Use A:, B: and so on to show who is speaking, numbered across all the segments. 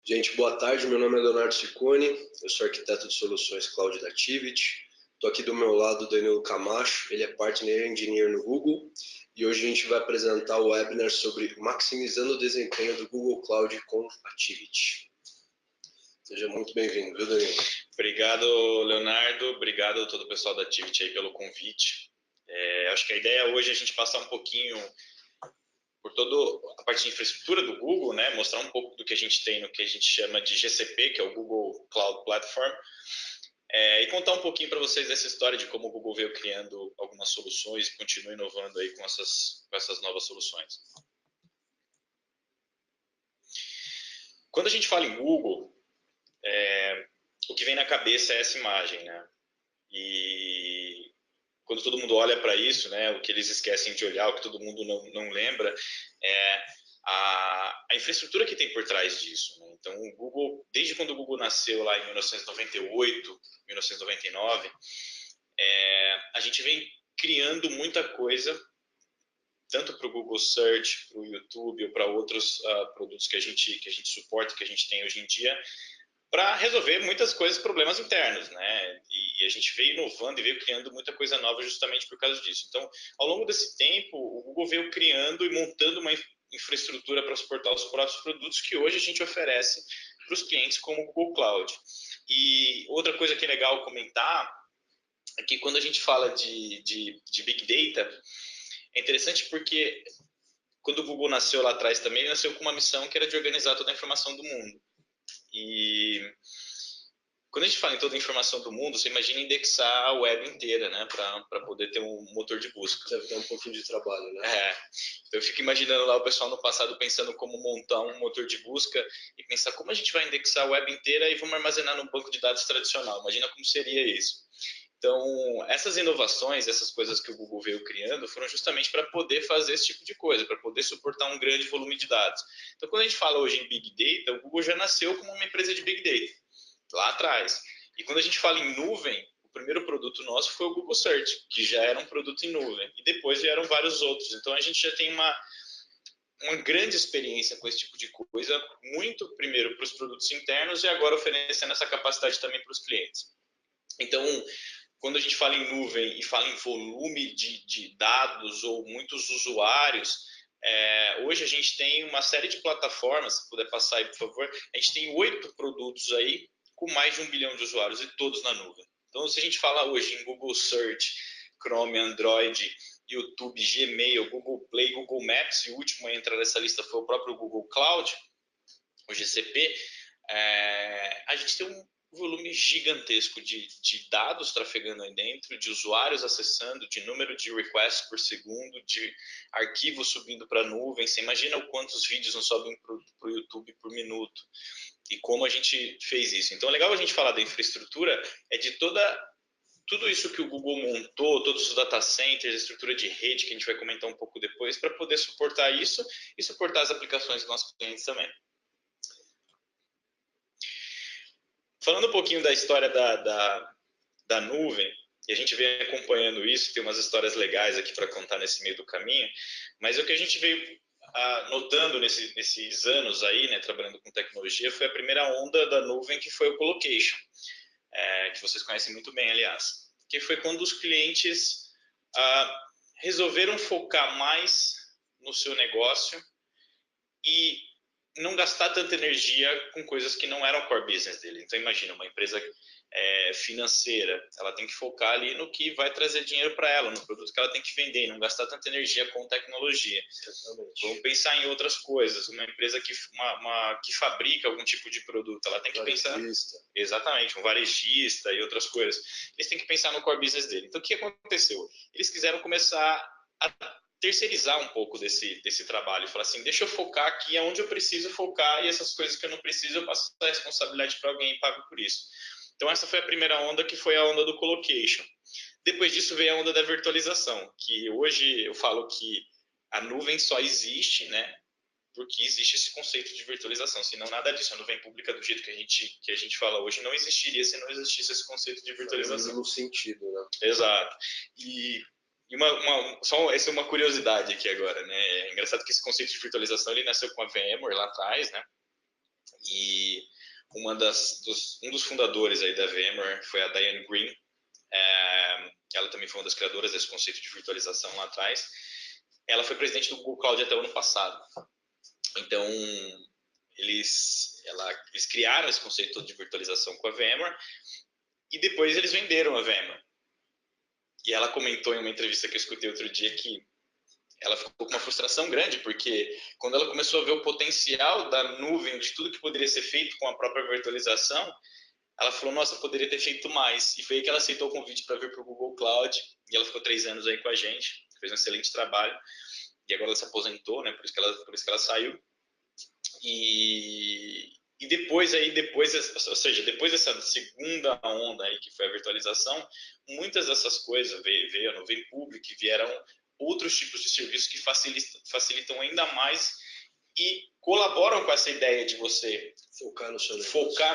A: Gente, boa tarde. Meu nome é Leonardo Ciccone, eu sou arquiteto de soluções Cloud da Tivit. Estou aqui do meu lado o Danilo Camacho, ele é Partner Engineer no Google. E hoje a gente vai apresentar o webinar sobre maximizando o desempenho do Google Cloud com a Tivit. Seja muito bem-vindo, viu, Danilo?
B: Obrigado, Leonardo. Obrigado a todo o pessoal da Tivit aí pelo convite. Acho que a ideia hoje é a gente passar um pouquinho por toda a parte de infraestrutura do Google, né? Mostrar um pouco do que a gente tem no que a gente chama de GCP, que é o Google Cloud Platform, e contar um pouquinho para vocês dessa história de como o Google veio criando algumas soluções e continua inovando aí com essas novas soluções. Quando a gente fala em Google, o que vem na cabeça é essa imagem, né? E quando todo mundo olha para isso, né, o que eles esquecem de olhar, o que todo mundo não lembra, é a infraestrutura que tem por trás disso. Né? Então, o Google, desde quando o Google nasceu lá em 1998, 1999, a gente vem criando muita coisa, tanto para o Google Search, para o YouTube ou para outros produtos que a gente suporta, que a gente tem hoje em dia, para resolver muitas coisas, problemas internos, né? E a gente veio inovando e veio criando muita coisa nova justamente por causa disso. Então, ao longo desse tempo, o Google veio criando e montando uma infraestrutura para suportar os próprios produtos que hoje a gente oferece para os clientes como o Google Cloud. E outra coisa que é legal comentar é que quando a gente fala de Big Data, é interessante porque quando o Google nasceu lá atrás também, ele nasceu com uma missão que era de organizar toda a informação do mundo. E quando a gente fala em toda a informação do mundo, você imagina indexar a web inteira, né, para poder ter um motor de busca.
A: Deve dar um pouquinho de trabalho, né?
B: Então eu fico imaginando lá o pessoal no passado pensando como montar um motor de busca e pensar como a gente vai indexar a web inteira e vamos armazenar num banco de dados tradicional. Imagina como seria isso. Então, essas inovações, essas coisas que o Google veio criando foram justamente para poder fazer esse tipo de coisa, para poder suportar um grande volume de dados. Então, quando a gente fala hoje em Big Data, o Google já nasceu como uma empresa de Big Data, lá atrás. E quando a gente fala em nuvem, o primeiro produto nosso foi o Google Search, que já era um produto em nuvem. E depois vieram vários outros. Então, a gente já tem uma grande experiência com esse tipo de coisa, muito primeiro para os produtos internos e agora oferecendo essa capacidade também para os clientes. Então, quando a gente fala em nuvem e fala em volume de dados ou muitos usuários, hoje a gente tem uma série de plataformas, se puder passar aí, por favor, a gente tem 8 produtos aí com mais de 1 bilhão de usuários e todos na nuvem. Então, se a gente fala hoje em Google Search, Chrome, Android, YouTube, Gmail, Google Play, Google Maps, e o último a entrar nessa lista foi o próprio Google Cloud, o GCP, a gente tem um volume gigantesco de dados trafegando aí dentro, de usuários acessando, de número de requests por segundo, de arquivos subindo para a nuvem. Você imagina o quantos vídeos não sobem para o YouTube por minuto e como a gente fez isso. Então, é legal a gente falar da infraestrutura, de tudo isso que o Google montou, todos os data centers, a estrutura de rede, que a gente vai comentar um pouco depois, para poder suportar isso e suportar as aplicações dos nossos clientes também. Falando um pouquinho da história da nuvem, e a gente vem acompanhando isso, tem umas histórias legais aqui para contar nesse meio do caminho, mas o que a gente veio notando nesses anos aí, né, trabalhando com tecnologia, foi a primeira onda da nuvem, que foi o colocation, que vocês conhecem muito bem, aliás, que foi quando os clientes resolveram focar mais no seu negócio e não gastar tanta energia com coisas que não eram core business dele. Então, imagina, uma empresa financeira, ela tem que focar ali no que vai trazer dinheiro para ela, no produto que ela tem que vender, e não gastar tanta energia com tecnologia.
A: Exatamente.
B: Vamos pensar em outras coisas. Uma empresa que fabrica algum tipo de produto, ela tem que pensar... Exatamente, um varejista e outras coisas. Eles têm que pensar no core business dele. Então, o que aconteceu? Eles quiseram começar a terceirizar um pouco desse trabalho, falar assim, deixa eu focar aqui onde eu preciso focar e essas coisas que eu não preciso eu passo a responsabilidade para alguém e pago por isso. Então essa foi a primeira onda, que foi a onda do colocation. Depois disso veio a onda da virtualização, que hoje eu falo que a nuvem só existe, né, porque existe esse conceito de virtualização, senão nada disso, a nuvem pública do jeito que a gente fala hoje não existiria se não existisse esse conceito de virtualização.
A: No sentido, né?
B: Exato. E essa é uma curiosidade aqui agora, né? É engraçado que esse conceito de virtualização ele nasceu com a VMware lá atrás, né? E um dos fundadores aí da VMware foi a Diane Green. Ela também foi uma das criadoras desse conceito de virtualização lá atrás. Ela foi presidente do Google Cloud até o ano passado. Então, eles criaram esse conceito de virtualização com a VMware e depois eles venderam a VMware. E ela comentou em uma entrevista que eu escutei outro dia que ela ficou com uma frustração grande, porque quando ela começou a ver o potencial da nuvem, de tudo que poderia ser feito com a própria virtualização, ela falou, nossa, poderia ter feito mais. E foi aí que ela aceitou o convite para vir para o Google Cloud, e ela ficou 3 anos aí com a gente, fez um excelente trabalho, e agora ela se aposentou, né, por isso que ela saiu. E depois ou seja, depois dessa segunda onda aí, que foi a virtualização, muitas dessas coisas, veio a nuvem pública, vieram outros tipos de serviços que facilitam ainda mais e colaboram com essa ideia de você focar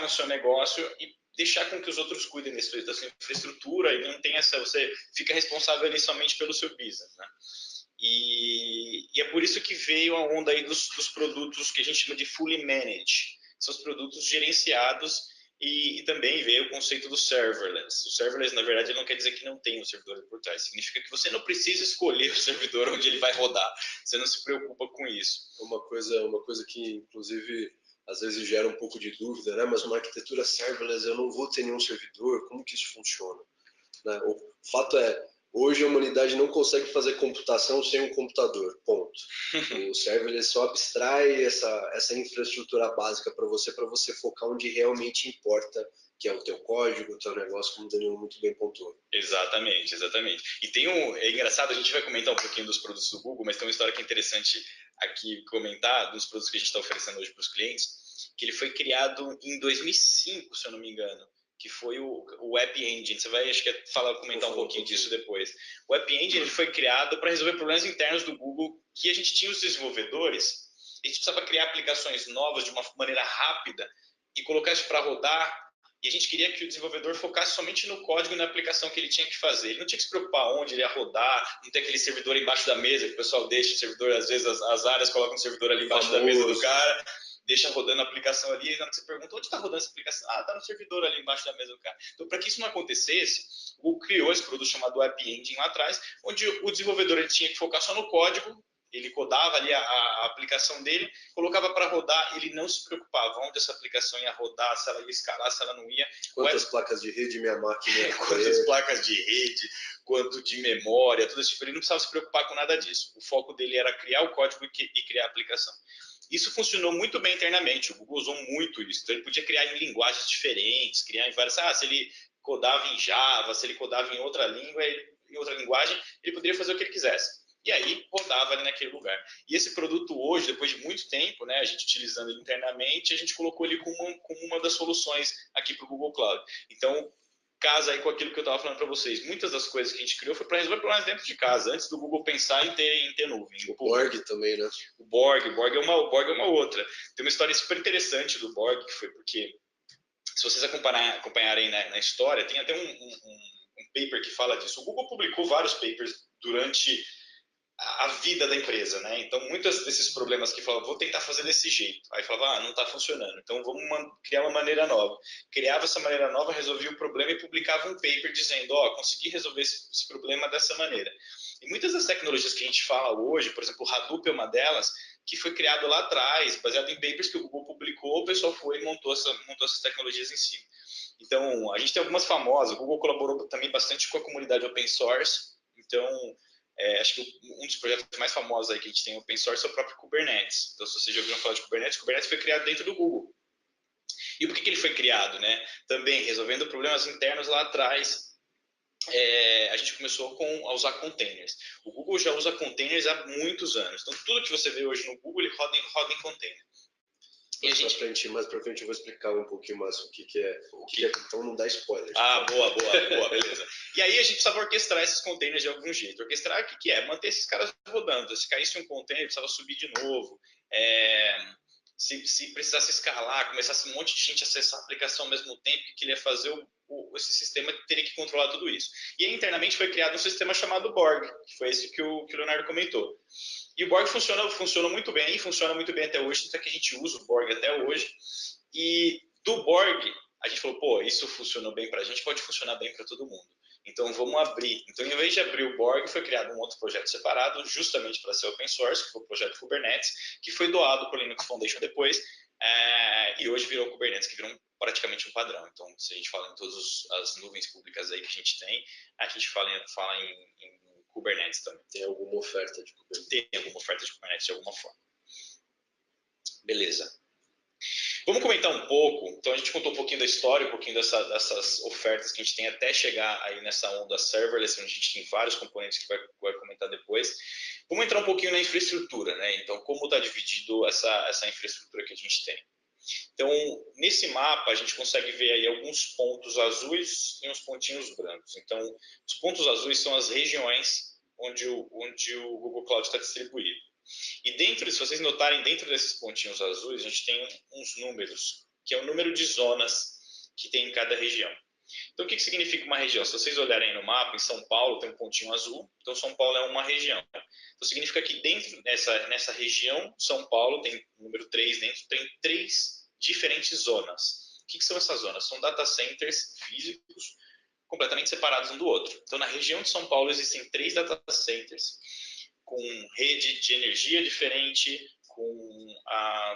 B: no seu negócio e deixar com que os outros cuidem da sua infraestrutura e não tem você fica responsável ali somente pelo seu business, né? E é por isso que veio a onda aí dos produtos que a gente chama de fully managed. São os produtos gerenciados e também veio o conceito do serverless. O serverless, na verdade, não quer dizer que não tem um servidor por trás. Significa que você não precisa escolher o servidor onde ele vai rodar. Você não se preocupa com isso.
A: Uma coisa que, inclusive, às vezes gera um pouco de dúvida, né? Mas uma arquitetura serverless, eu não vou ter nenhum servidor, como que isso funciona? Né? O fato é, hoje a humanidade não consegue fazer computação sem um computador, ponto. O serverless só abstrai essa infraestrutura básica para você focar onde realmente importa, que é o teu código, o teu negócio, como o Danilo muito bem pontuou.
B: Exatamente. E é engraçado, a gente vai comentar um pouquinho dos produtos do Google, mas tem uma história que é interessante aqui comentar, dos produtos que a gente está oferecendo hoje para os clientes, que ele foi criado em 2005, se eu não me engano, que foi o App Engine. Você vai, acho que, comentar um pouquinho disso depois. O App Engine ele foi criado para resolver problemas internos do Google, que a gente tinha os desenvolvedores, a gente precisava criar aplicações novas de uma maneira rápida e colocar isso para rodar, e a gente queria que o desenvolvedor focasse somente no código e na aplicação que ele tinha que fazer. Ele não tinha que se preocupar onde ele ia rodar, não tem aquele servidor embaixo da mesa, que o pessoal deixa o servidor, às vezes as áreas colocam o servidor ali embaixo da mesa do cara, deixa rodando a aplicação ali, e na hora que você pergunta, onde está rodando essa aplicação? Ah, está no servidor ali embaixo da mesa do cara. Então, para que isso não acontecesse, o Google criou esse produto chamado App Engine lá atrás, onde o desenvolvedor ele tinha que focar só no código, ele codava ali a aplicação dele, colocava para rodar, ele não se preocupava onde essa aplicação ia rodar, se ela ia escalar, se ela não ia.
A: Quantas placas de rede minha máquina
B: quantas placas de rede, quanto de memória, tudo isso. Ele não precisava se preocupar com nada disso. O foco dele era criar o código e criar a aplicação. Isso funcionou muito bem internamente, o Google usou muito isso. Então ele podia criar em linguagens diferentes, criar em várias... se ele codava em Java, se ele codava em outra língua, em outra linguagem, ele poderia fazer o que ele quisesse. E aí rodava ali naquele lugar. E esse produto hoje, depois de muito tempo, né, a gente utilizando ele internamente, a gente colocou ele como uma das soluções aqui para o Google Cloud. Então, casa aí com aquilo que eu estava falando para vocês. Muitas das coisas que a gente criou foi para resolver problemas dentro de casa, antes do Google pensar em ter nuvem.
A: O Borg também, né?
B: O Borg é uma outra. Tem uma história super interessante do Borg, que foi porque, se vocês acompanharem na história, tem até um paper que fala disso. O Google publicou vários papers durante a vida da empresa, né? Então, muitos desses problemas que falavam, vou tentar fazer desse jeito. Aí falava, não está funcionando, então vamos criar uma maneira nova. Criava essa maneira nova, resolvia o problema e publicava um paper dizendo, consegui resolver esse problema dessa maneira. E muitas das tecnologias que a gente fala hoje, por exemplo, o Hadoop é uma delas, que foi criado lá atrás, baseado em papers que o Google publicou, o pessoal foi e montou essas tecnologias em cima. Então, a gente tem algumas famosas, o Google colaborou também bastante com a comunidade open source, então... acho que um dos projetos mais famosos aí que a gente tem open source é o próprio Kubernetes. Então, se vocês já ouviram falar de Kubernetes, Kubernetes foi criado dentro do Google. E por que ele foi criado, né? Também resolvendo problemas internos lá atrás, a gente começou a usar containers. O Google já usa containers há muitos anos. Então, tudo que você vê hoje no Google, ele roda em container.
A: Mais pra frente eu vou explicar um pouquinho mais o que é, então não dá spoiler.
B: Boa, beleza. E aí a gente precisava orquestrar esses containers de algum jeito. Orquestrar o que é? Manter esses caras rodando. Se caísse um container, precisava subir de novo. Se precisasse escalar, começasse um monte de gente a acessar a aplicação ao mesmo tempo, o que ele ia fazer? Esse sistema teria que controlar tudo isso. E aí, internamente foi criado um sistema chamado Borg, que foi esse que o Leonardo comentou. E o Borg funciona muito bem, funciona muito bem até hoje, tanto é que a gente usa o Borg até hoje. E Do Borg, a gente falou, pô, isso funcionou bem para a gente, pode funcionar bem para todo mundo. Então vamos abrir. Então, em vez de abrir o Borg, foi criado um outro projeto separado, justamente para ser open source, que foi o projeto Kubernetes, que foi doado para o Linux Foundation depois, e hoje virou Kubernetes, que virou praticamente um padrão. Então, se a gente fala em todas as nuvens públicas aí que a gente tem, a gente fala em Kubernetes também.
A: Tem alguma oferta de Kubernetes?
B: Tem alguma oferta de Kubernetes de alguma forma. Beleza. Vamos comentar um pouco, então a gente contou um pouquinho da história, um pouquinho dessas ofertas que a gente tem até chegar aí nessa onda serverless, onde a gente tem vários componentes que vai comentar depois. Vamos entrar um pouquinho na infraestrutura, né? Então, como está dividido essa infraestrutura que a gente tem. Então, nesse mapa, a gente consegue ver aí alguns pontos azuis e uns pontinhos brancos. Então, os pontos azuis são as regiões onde o Google Cloud está distribuído. E dentro, se vocês notarem, dentro desses pontinhos azuis, a gente tem uns números, que é o número de zonas que tem em cada região. Então, o que significa uma região? Se vocês olharem no mapa, em São Paulo tem um pontinho azul, então São Paulo é uma região. Então, significa que dentro nessa região, São Paulo, tem o número 3 dentro, tem 3 diferentes zonas. O que são essas zonas? São data centers físicos, completamente separados um do outro. Então, na região de São Paulo, existem 3 data centers, com rede de energia diferente, com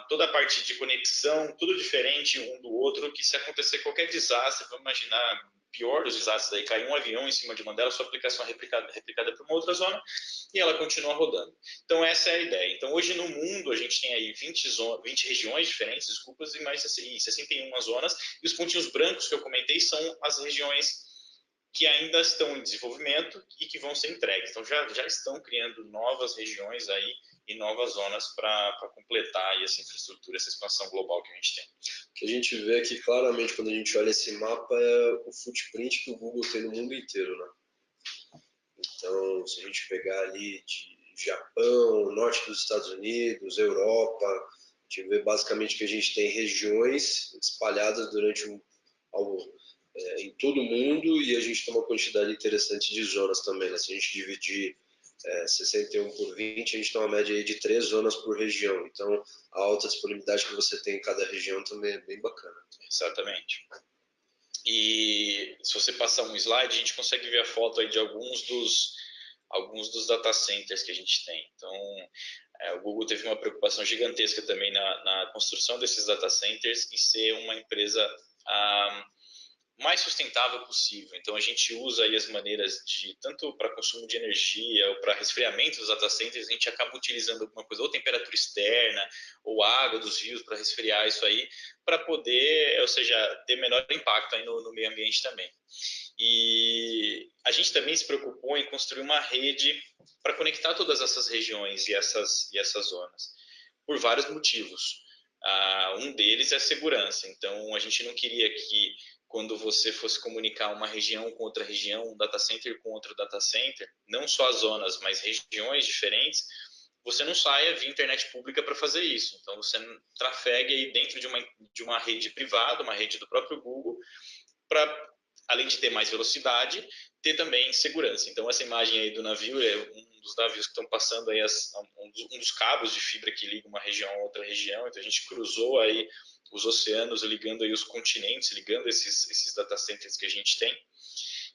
B: toda a parte de conexão, tudo diferente um do outro, que se acontecer qualquer desastre, vamos imaginar, pior dos desastres, aí cai um avião em cima de uma delas, sua aplicação é replicada para uma outra zona e ela continua rodando. Então essa é a ideia. Então hoje no mundo a gente tem aí 20 regiões diferentes, desculpas, e mais 61 zonas, e os pontinhos brancos que eu comentei são as regiões que ainda estão em desenvolvimento e que vão ser entregues. Então, já estão criando novas regiões aí e novas zonas para completar aí essa infraestrutura, essa expansão global que a gente tem.
A: O que a gente vê aqui claramente quando a gente olha esse mapa é o footprint que o Google tem no mundo inteiro, né? Então, se a gente pegar ali de Japão, norte dos Estados Unidos, Europa, a gente vê basicamente que a gente tem regiões espalhadas em todo o mundo, e a gente tem uma quantidade interessante de zonas também, né? Se a gente dividir 61 por 20, a gente tem uma média aí de 3 zonas por região. Então, a alta disponibilidade que você tem em cada região também é bem bacana.
B: Exatamente. E se você passar um slide, a gente consegue ver a foto aí de alguns dos data centers que a gente tem. Então, o Google teve uma preocupação gigantesca também na construção desses data centers e ser uma empresa mais sustentável possível. Então a gente usa aí as maneiras de, tanto para consumo de energia ou para resfriamento dos data centers, a gente acaba utilizando alguma coisa, ou temperatura externa, ou água dos rios para resfriar isso aí, para poder, ou seja, ter menor impacto aí no meio ambiente também. E a gente também se preocupou em construir uma rede para conectar todas essas regiões e essas zonas, por vários motivos. Um deles é a segurança. Então a gente não queria que, quando você fosse comunicar uma região com outra região, um data center com outro data center, não só as zonas, mas regiões diferentes, você não saia via internet pública para fazer isso. Então, você trafegue aí dentro de uma rede privada, uma rede do próprio Google, para, além de ter mais velocidade, ter também segurança. Então, essa imagem aí do navio é um dos navios que estão passando aí um dos cabos de fibra que liga uma região a outra região. Então, a gente cruzou aí os oceanos, ligando aí os continentes, ligando esses data centers que a gente tem.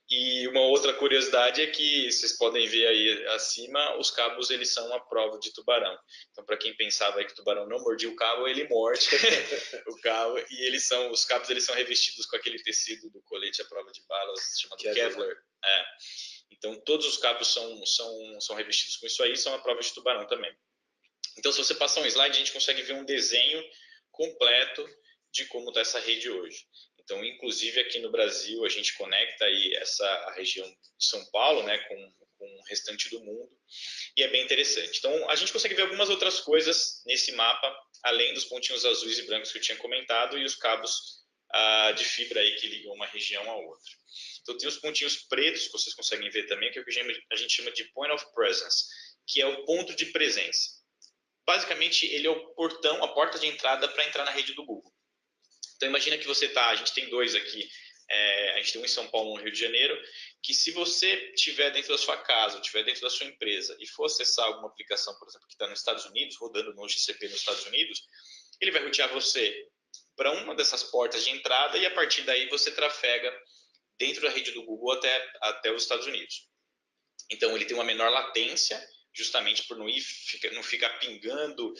B: E uma outra curiosidade é que vocês podem ver aí acima, os cabos eles são a prova de tubarão. Então, para quem pensava que o tubarão não mordia o cabo, ele morde o cabo, e os cabos eles são revestidos com aquele tecido do colete à prova de balas chamado Kevlar. Então, todos os cabos são revestidos com isso aí, são a prova de tubarão também. Então, se você passar um slide, a gente consegue ver um desenho completo de como está essa rede hoje. Então, inclusive aqui no Brasil, a gente conecta aí a região de São Paulo, né, com o restante do mundo, e é bem interessante. Então, a gente consegue ver algumas outras coisas nesse mapa, além dos pontinhos azuis e brancos que eu tinha comentado, e os cabos de fibra aí que ligam uma região a outra. Então, tem os pontinhos pretos, que vocês conseguem ver também, que é o que a gente chama de Point of Presence, que é o ponto de presença. Basicamente, ele é o portão, a porta de entrada para entrar na rede do Google. Então, imagina que a gente tem 2 aqui, a gente tem um em São Paulo, no Rio de Janeiro, que se você estiver dentro da sua casa, ou estiver dentro da sua empresa, e for acessar alguma aplicação, por exemplo, que está nos Estados Unidos, rodando no GCP nos Estados Unidos, ele vai rotear você para uma dessas portas de entrada e a partir daí você trafega dentro da rede do Google até os Estados Unidos. Então ele tem uma menor latência, justamente por não ficar pingando,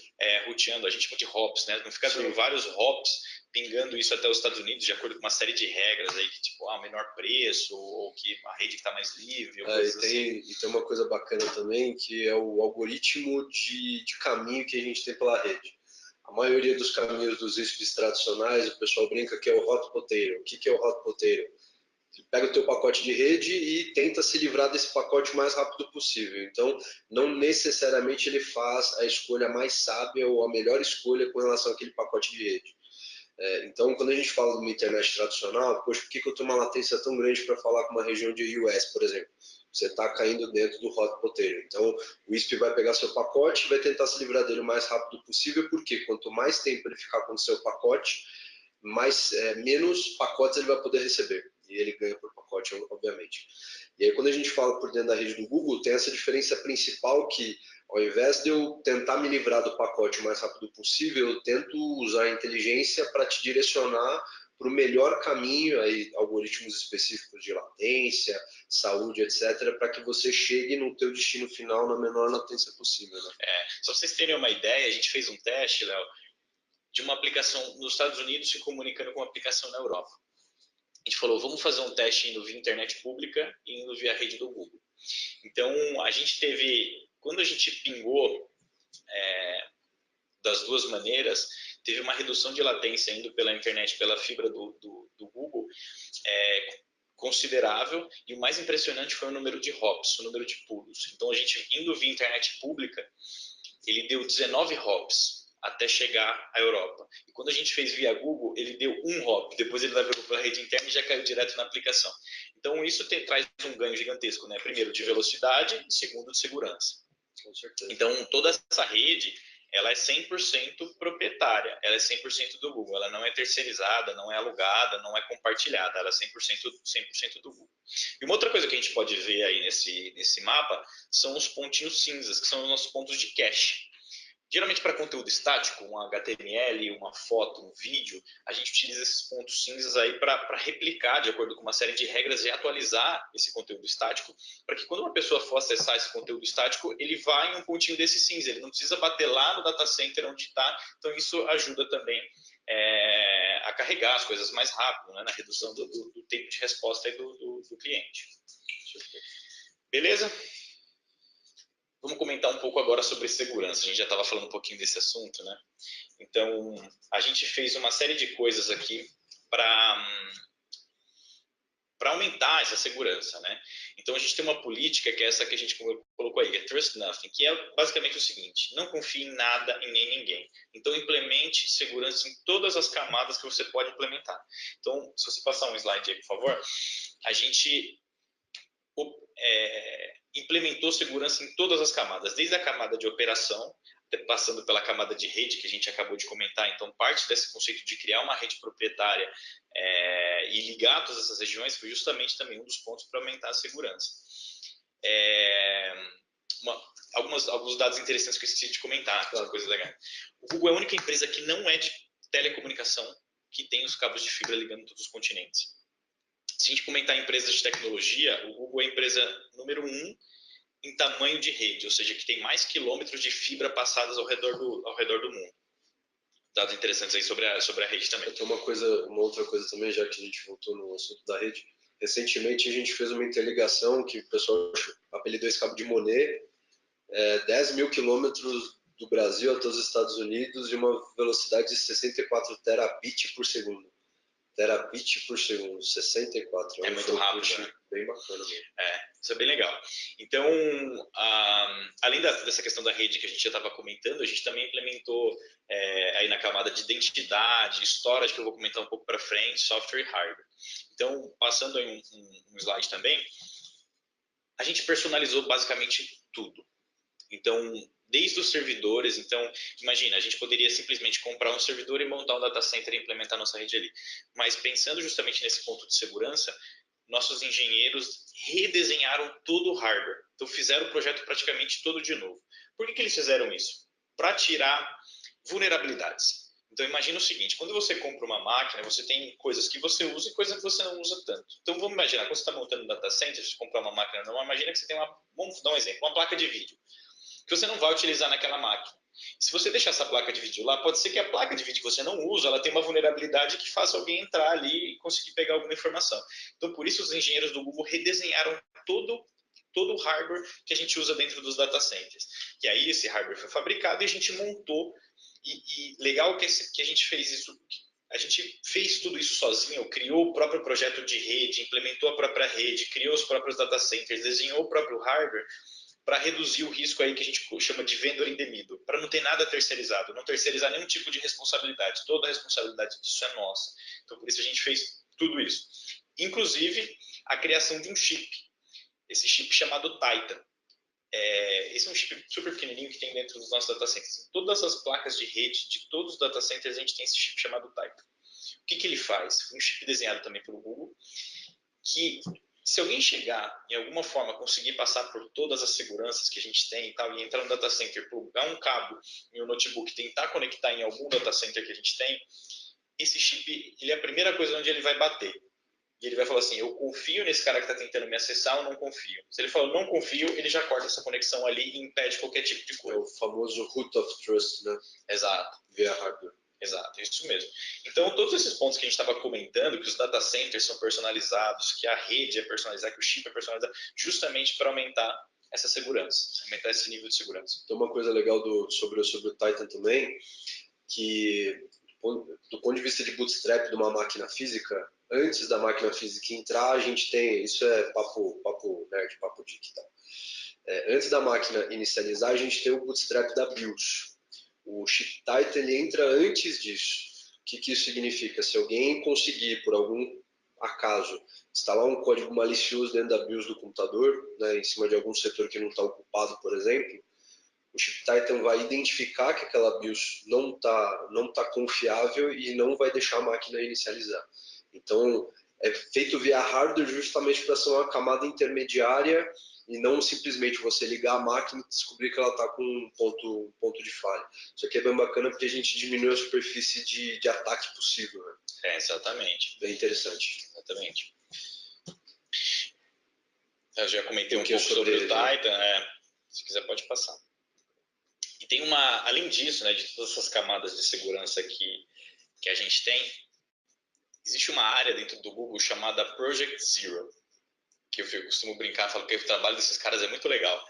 B: roteando, a gente chama de hops, né? Não ficar dando vários hops, pingando isso até os Estados Unidos, de acordo com uma série de regras aí, que tipo, menor preço, ou que a rede está mais livre, ou coisas assim.
A: E tem uma coisa bacana também, que é o algoritmo de caminho que a gente tem pela rede. A maioria dos caminhos dos ISPs tradicionais, o pessoal brinca que é o hot potato. O que é o hot potato? Você pega o teu pacote de rede e tenta se livrar desse pacote o mais rápido possível. Então, não necessariamente ele faz a escolha mais sábia ou a melhor escolha com relação àquele pacote de rede. Então, quando a gente fala de uma internet tradicional, poxa, por que eu tenho uma latência tão grande para falar com uma região de US, por exemplo? Você está caindo dentro do hot potato. Então, o ISP vai pegar seu pacote e vai tentar se livrar dele o mais rápido possível, porque quanto mais tempo ele ficar com o seu pacote, menos pacotes ele vai poder receber. E ele ganha por pacote, obviamente. E aí, quando a gente fala por dentro da rede do Google, tem essa diferença principal que, ao invés de eu tentar me livrar do pacote o mais rápido possível, eu tento usar a inteligência para te direcionar para o melhor caminho, aí, algoritmos específicos de latência, saúde, etc., para que você chegue no teu destino final na menor latência possível. Né?
B: Só para vocês terem uma ideia, a gente fez um teste, Léo, de uma aplicação nos Estados Unidos se comunicando com uma aplicação na Europa. A gente falou, vamos fazer um teste indo via internet pública e indo via rede do Google. Então, a gente teve, quando a gente pingou das duas maneiras, teve uma redução de latência indo pela internet, pela fibra do Google, considerável, e o mais impressionante foi o número de hops, o número de pulos. Então, a gente indo via internet pública, ele deu 19 hops até chegar à Europa. E quando a gente fez via Google, ele deu um hop, depois ele navegou pela rede interna e já caiu direto na aplicação. Então, isso traz um ganho gigantesco, né? Primeiro, de velocidade, e segundo, de segurança.
A: Com certeza.
B: Então, toda essa rede, ela é 100% proprietária, ela é 100% do Google, ela não é terceirizada, não é alugada, não é compartilhada, ela é 100% do Google. E uma outra coisa que a gente pode ver aí nesse mapa são os pontinhos cinzas, que são os nossos pontos de cache. Geralmente para conteúdo estático, um HTML, uma foto, um vídeo, a gente utiliza esses pontos cinzas aí para replicar de acordo com uma série de regras e atualizar esse conteúdo estático, para que quando uma pessoa for acessar esse conteúdo estático, ele vá em um pontinho desse cinza, ele não precisa bater lá no data center onde está, então isso ajuda também a carregar as coisas mais rápido, né, na redução do tempo de resposta aí do cliente. Beleza? Vamos comentar um pouco agora sobre segurança. A gente já estava falando um pouquinho desse assunto, né? Então, a gente fez uma série de coisas aqui para aumentar essa segurança, né? Então, a gente tem uma política que é essa que a gente colocou aí, é Trust Nothing, que é basicamente o seguinte: não confie em nada e nem ninguém. Então, implemente segurança em todas as camadas que você pode implementar. Então, se você passar um slide aí, por favor, a gente implementou segurança em todas as camadas, desde a camada de operação, passando pela camada de rede, que a gente acabou de comentar. Então, parte desse conceito de criar uma rede proprietária e ligar todas essas regiões foi justamente também um dos pontos para aumentar a segurança. Alguns dados interessantes que eu esqueci de comentar, que são coisas legais. O Google é a única empresa que não é de telecomunicação que tem os cabos de fibra ligando todos os continentes. Se a gente comentar empresas de tecnologia, o Google é a empresa número 1 em tamanho de rede, ou seja, que tem mais quilômetros de fibra passadas ao redor do mundo. Dados interessantes aí sobre a rede também.
A: Tem uma outra coisa também, já que a gente voltou no assunto da rede. Recentemente a gente fez uma interligação que o pessoal apelidou esse cabo de Monet, 10 mil quilômetros do Brasil até os Estados Unidos e uma velocidade de 64 terabit por segundo. Terabit por segundo, 64.
B: É muito rápido, né?
A: Bem bacana mesmo.
B: Isso é bem legal. Então, além dessa questão da rede que a gente já estava comentando, a gente também implementou aí na camada de identidade, storage, que eu vou comentar um pouco para frente, software e hardware. Então, passando aí um slide também, a gente personalizou basicamente tudo. Então, desde os servidores, então, imagina, a gente poderia simplesmente comprar um servidor e montar um data center e implementar nossa rede ali. Mas pensando justamente nesse ponto de segurança, nossos engenheiros redesenharam todo o hardware. Então, fizeram o projeto praticamente todo de novo. Por que eles fizeram isso? Para tirar vulnerabilidades. Então imagina o seguinte, quando você compra uma máquina, você tem coisas que você usa e coisas que você não usa tanto. Então vamos imaginar, quando você está montando um data center, você comprar uma máquina normal, imagina que você tem vamos dar um exemplo, uma placa de vídeo, que você não vai utilizar naquela máquina. Se você deixar essa placa de vídeo lá, pode ser que a placa de vídeo que você não usa, ela tenha uma vulnerabilidade que faça alguém entrar ali e conseguir pegar alguma informação. Então por isso os engenheiros do Google redesenharam todo o hardware que a gente usa dentro dos data centers. E aí esse hardware foi fabricado e a gente montou. E legal que a gente fez isso, a gente fez tudo isso sozinho, criou o próprio projeto de rede, implementou a própria rede, criou os próprios data centers, desenhou o próprio hardware para reduzir o risco aí que a gente chama de vendor indemido, para não ter nada terceirizado, não terceirizar nenhum tipo de responsabilidade, toda a responsabilidade disso é nossa. Então por isso a gente fez tudo isso. Inclusive a criação de um chip, esse chip chamado Titan. Esse é um chip super pequenininho que tem dentro dos nossos data centers. Em todas as placas de rede de todos os data centers a gente tem esse chip chamado Titan. O que ele faz? Um chip desenhado também pelo Google, que se alguém chegar em alguma forma conseguir passar por todas as seguranças que a gente tem e tal, e entrar no data center, plugar um cabo em um notebook, tentar conectar em algum data center que a gente tem, esse chip ele é a primeira coisa onde ele vai bater. E ele vai falar assim, eu confio nesse cara que está tentando me acessar ou não confio. Se ele falar não confio, ele já corta essa conexão ali e impede qualquer tipo de coisa.
A: É o famoso root of trust, né?
B: Exato.
A: Via hardware.
B: Exato, isso mesmo. Então, todos esses pontos que a gente estava comentando, que os data centers são personalizados, que a rede é personalizada, que o chip é personalizado, justamente para aumentar essa segurança, aumentar esse nível de segurança.
A: Tem uma coisa legal sobre o Titan também, que do ponto de vista de bootstrap de uma máquina física, antes da máquina física entrar, a gente tem, isso é papo nerd, papo digital. Antes da máquina inicializar, a gente tem o bootstrap da BIOS. O chip Titan ele entra antes disso. O que isso significa? Se alguém conseguir, por algum acaso, instalar um código malicioso dentro da BIOS do computador, né, em cima de algum setor que não está ocupado, por exemplo, o chip Titan vai identificar que aquela BIOS não tá confiável e não vai deixar a máquina inicializar. Então, é feito via hardware justamente para ser uma camada intermediária e não simplesmente você ligar a máquina e descobrir que ela está com um ponto de falha. Isso aqui é bem bacana porque a gente diminui a superfície de ataque possível. Né?
B: Exatamente.
A: Bem interessante.
B: Exatamente. Eu já comentei um pouco sobre o Titan, se quiser pode passar. E tem além disso, né, de todas essas camadas de segurança que a gente tem, existe uma área dentro do Google chamada Project Zero, que eu costumo brincar, falo que o trabalho desses caras é muito legal,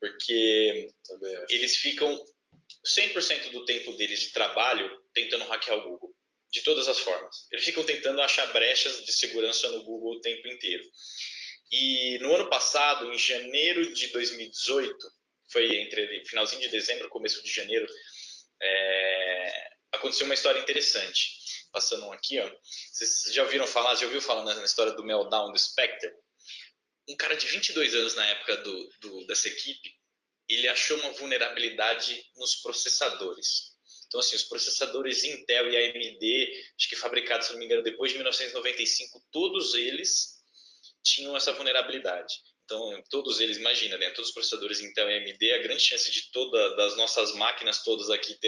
B: porque eles ficam 100% do tempo deles de trabalho tentando hackear o Google, de todas as formas. Eles ficam tentando achar brechas de segurança no Google o tempo inteiro. E no ano passado, em janeiro de 2018, foi entre finalzinho de dezembro e começo de janeiro, aconteceu uma história interessante. Passando aqui, ó. Vocês já ouviu falar na história do Meltdown do Spectre? Um cara de 22 anos na época dessa equipe, ele achou uma vulnerabilidade nos processadores. Então, assim, os processadores Intel e AMD, acho que fabricados, se não me engano, depois de 1995, todos eles tinham essa vulnerabilidade. Então, todos eles, imagina, né, todos os processadores Intel e AMD, a grande chance de das nossas máquinas todas aqui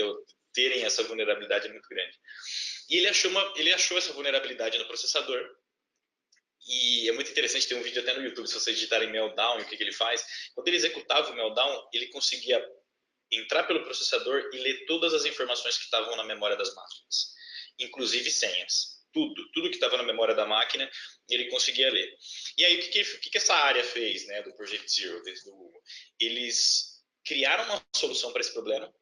B: terem essa vulnerabilidade é muito grande. E ele achou essa vulnerabilidade no processador. E é muito interessante, tem um vídeo até no YouTube, se vocês digitarem Meltdown, o que ele faz. Quando ele executava o Meltdown, ele conseguia entrar pelo processador e ler todas as informações que estavam na memória das máquinas, inclusive senhas. Tudo que estava na memória da máquina, ele conseguia ler. E aí, o que essa área fez, né, do Project Zero, dentro do Google? Eles criaram uma solução para esse problema,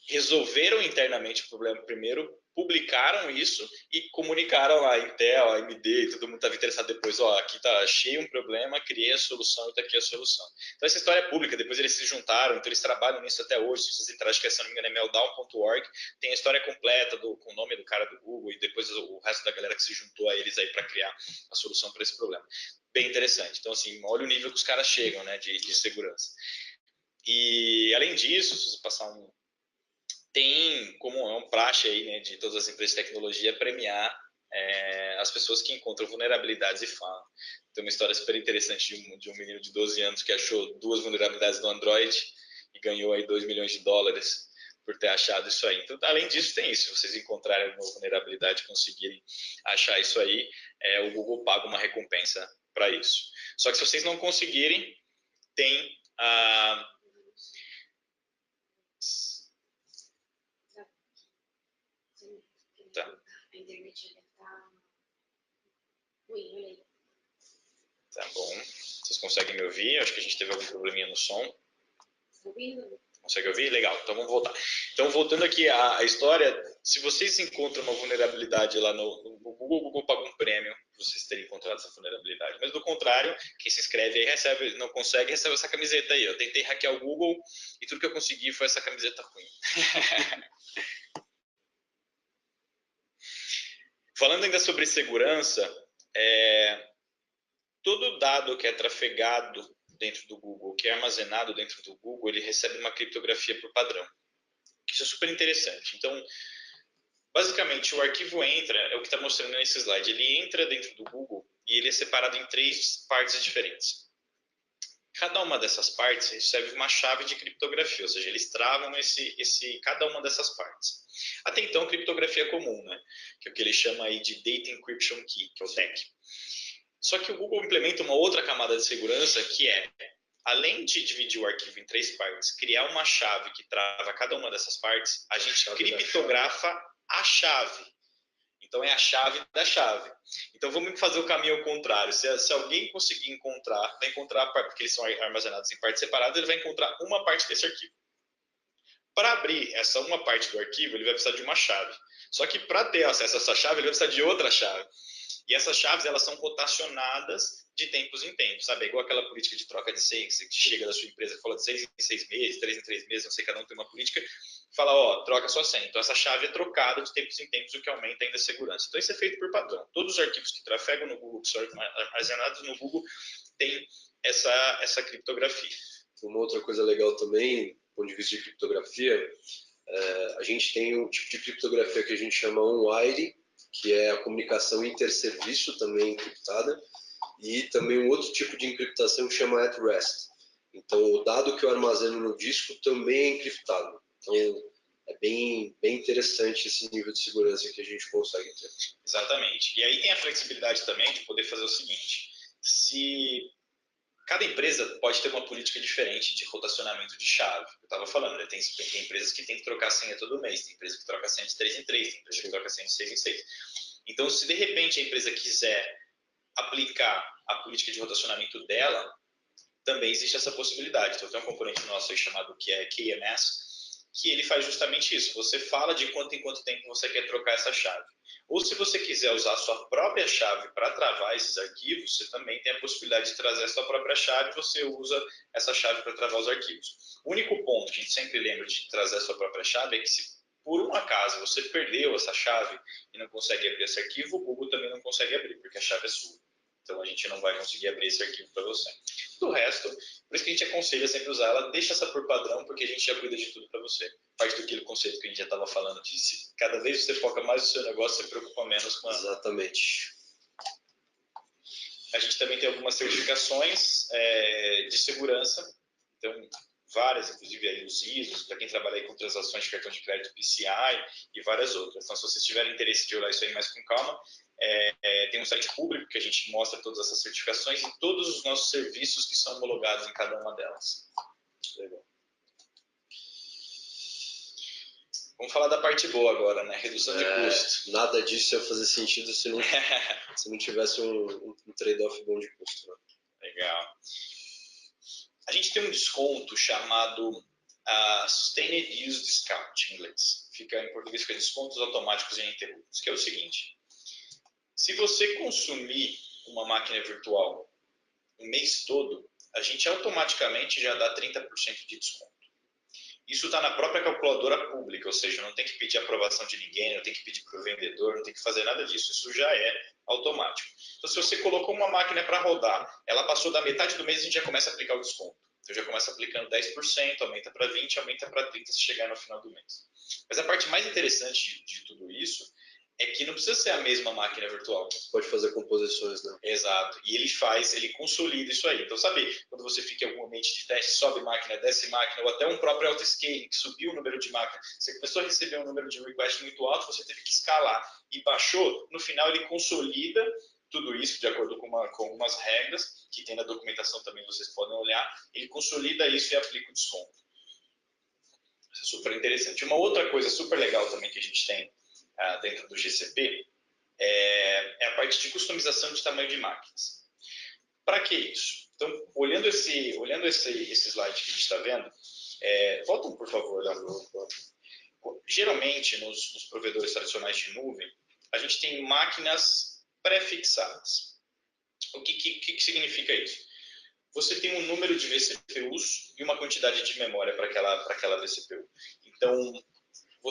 B: resolveram internamente o problema primeiro, publicaram isso e comunicaram a Intel, a AMD e todo mundo estava interessado depois, aqui tá cheio um problema, criei a solução e tá aqui a solução. Então essa história é pública, depois eles se juntaram, então eles trabalham nisso até hoje, se vocês entrarem, acho que se não me engano é meltdown.org, tem a história completa com o nome do cara do Google e depois o resto da galera que se juntou a eles aí para criar a solução para esse problema. Bem interessante. Então assim, olha o nível que os caras chegam, né, de segurança. E além disso, se você passar tem como é um praxe aí, né, de todas as empresas de tecnologia premiar as pessoas que encontram vulnerabilidades e falam. Tem uma história super interessante de um menino de 12 anos que achou 2 vulnerabilidades no Android e ganhou aí $2 milhões por ter achado isso aí. Então, além disso, tem isso. Se vocês encontrarem alguma vulnerabilidade e conseguirem achar isso aí, o Google paga uma recompensa para isso. Só que se vocês não conseguirem, tem a... Tá.
C: A internet está ruim, olha aí.
B: Tá bom. Vocês conseguem me ouvir? Acho que a gente teve algum probleminha no som.
C: Está ouvindo?
B: Consegue ouvir? Legal. Então vamos voltar. Então, voltando aqui à história, se vocês encontram uma vulnerabilidade lá no Google, o Google paga um prêmio para vocês terem encontrado essa vulnerabilidade. Mas do contrário, quem se inscreve aí recebe, não consegue, recebe essa camiseta aí. Eu tentei hackear o Google e tudo que eu consegui foi essa camiseta ruim. Falando ainda sobre segurança, todo dado que é trafegado dentro do Google, que é armazenado dentro do Google, ele recebe uma criptografia por padrão. Isso é super interessante. Então, basicamente, o arquivo entra, é o que está mostrando nesse slide, ele entra dentro do Google e ele é separado em 3 partes diferentes. Cada uma dessas partes recebe uma chave de criptografia, ou seja, eles travam cada uma dessas partes. Até então, criptografia comum, né? Que é o que ele chama aí de Data Encryption Key, que é o DEC. Só que o Google implementa uma outra camada de segurança que é, além de dividir o arquivo em 3 partes, criar uma chave que trava cada uma dessas partes, a gente criptografa a chave. Então é a chave da chave. Então vamos fazer o caminho ao contrário. Se alguém conseguir encontrar, vai encontrar, porque eles são armazenados em partes separadas, ele vai encontrar uma parte desse arquivo. Para abrir essa uma parte do arquivo, ele vai precisar de uma chave. Só que para ter acesso a essa chave, ele vai precisar de outra chave. E essas chaves, elas são rotacionadas de tempos em tempos, sabe? É igual aquela política de troca de senha, que chega da sua empresa e fala de 6 em 6 meses, 3 em 3 meses, não sei, cada um tem uma política, fala, ó, troca sua senha. Então, essa chave é trocada de tempos em tempos, o que aumenta ainda a segurança. Então, isso é feito por padrão. Todos os arquivos que trafegam no Google, que são armazenados no Google, têm essa criptografia.
A: Uma outra coisa legal também, do ponto de vista de criptografia, a gente tem um tipo de criptografia que a gente chama on-wire, que é a comunicação interserviço também encriptada, e também um outro tipo de encriptação que chama at rest. Então, o dado que eu armazeno no disco também é encriptado. Então, é bem interessante esse nível de segurança que a gente consegue ter.
B: Exatamente. E aí tem a flexibilidade também de poder fazer o seguinte: se cada empresa pode ter uma política diferente de rotacionamento de chave. Eu estava falando, né? tem empresas que têm que trocar senha todo mês, tem empresa que troca senha de 3 em 3, tem empresa que troca senha de 6 em 6. Então, se de repente a empresa quiser aplicar a política de rotacionamento dela, também existe essa possibilidade. Então, tem um componente nosso aí chamado que é KMS, que ele faz justamente isso. Você fala de quanto em quanto tempo você quer trocar essa chave. Ou se você quiser usar a sua própria chave para travar esses arquivos, você também tem a possibilidade de trazer a sua própria chave, você usa essa chave para travar os arquivos. O único ponto que a gente sempre lembra de trazer a sua própria chave é que se por um acaso você perdeu essa chave e não consegue abrir esse arquivo, o Google também não consegue abrir, porque a chave é sua. Então a gente não vai conseguir abrir esse arquivo para você. Do resto, por isso que a gente aconselha sempre usar ela, deixa essa por padrão, porque a gente já cuida de tudo para você. Parte daquele conceito que a gente já estava falando, de se cada vez você foca mais no seu negócio, você preocupa menos com a...
A: Exatamente.
B: A gente também tem algumas certificações de segurança, então várias, inclusive aí os ISOs, para quem trabalha aí com transações de cartão de crédito PCI e várias outras. Então, se vocês tiverem interesse de olhar isso aí mais com calma, tem um site público que a gente mostra todas essas certificações e todos os nossos serviços que são homologados em cada uma delas. Legal. Vamos falar da parte boa agora, né? Redução de custo.
A: Nada disso ia fazer sentido se não tivesse um trade-off bom de custo. Né?
B: Legal. A gente tem um desconto chamado Sustained Use Discount, em inglês. Em português fica descontos automáticos ininterruptos, que é o seguinte: se você consumir uma máquina virtual o mês todo, a gente automaticamente já dá 30% de desconto. Isso está na própria calculadora pública, ou seja, não tem que pedir aprovação de ninguém, não tem que pedir para o vendedor, não tem que fazer nada disso. Isso já é automático. Então, se você colocou uma máquina para rodar, ela passou da metade do mês, a gente já começa a aplicar o desconto. Então, já começa aplicando 10%, aumenta para 20%, aumenta para 30% se chegar no final do mês. Mas a parte mais interessante de tudo isso é que não precisa ser a mesma máquina virtual.
A: Pode fazer composições, né?
B: Exato. E ele consolida isso aí. Então, sabe, quando você fica em algum ambiente de teste, sobe máquina, desce máquina, ou até um próprio autoscaling, que subiu o número de máquinas, você começou a receber um número de request muito alto, você teve que escalar e baixou, no final ele consolida tudo isso, de acordo com algumas regras, que tem na documentação também, vocês podem olhar, ele consolida isso e aplica o desconto. Isso é super interessante. Uma outra coisa super legal também que a gente tem dentro do GCP é a parte de customização de tamanho de máquinas. Para que isso? Então, olhando esse slide que a gente está vendo, voltam, por favor, Leandro. Geralmente, nos provedores tradicionais de nuvem, a gente tem máquinas pré-fixadas. O que significa isso? Você tem um número de vCPUs e uma quantidade de memória para aquela vCPU. Então,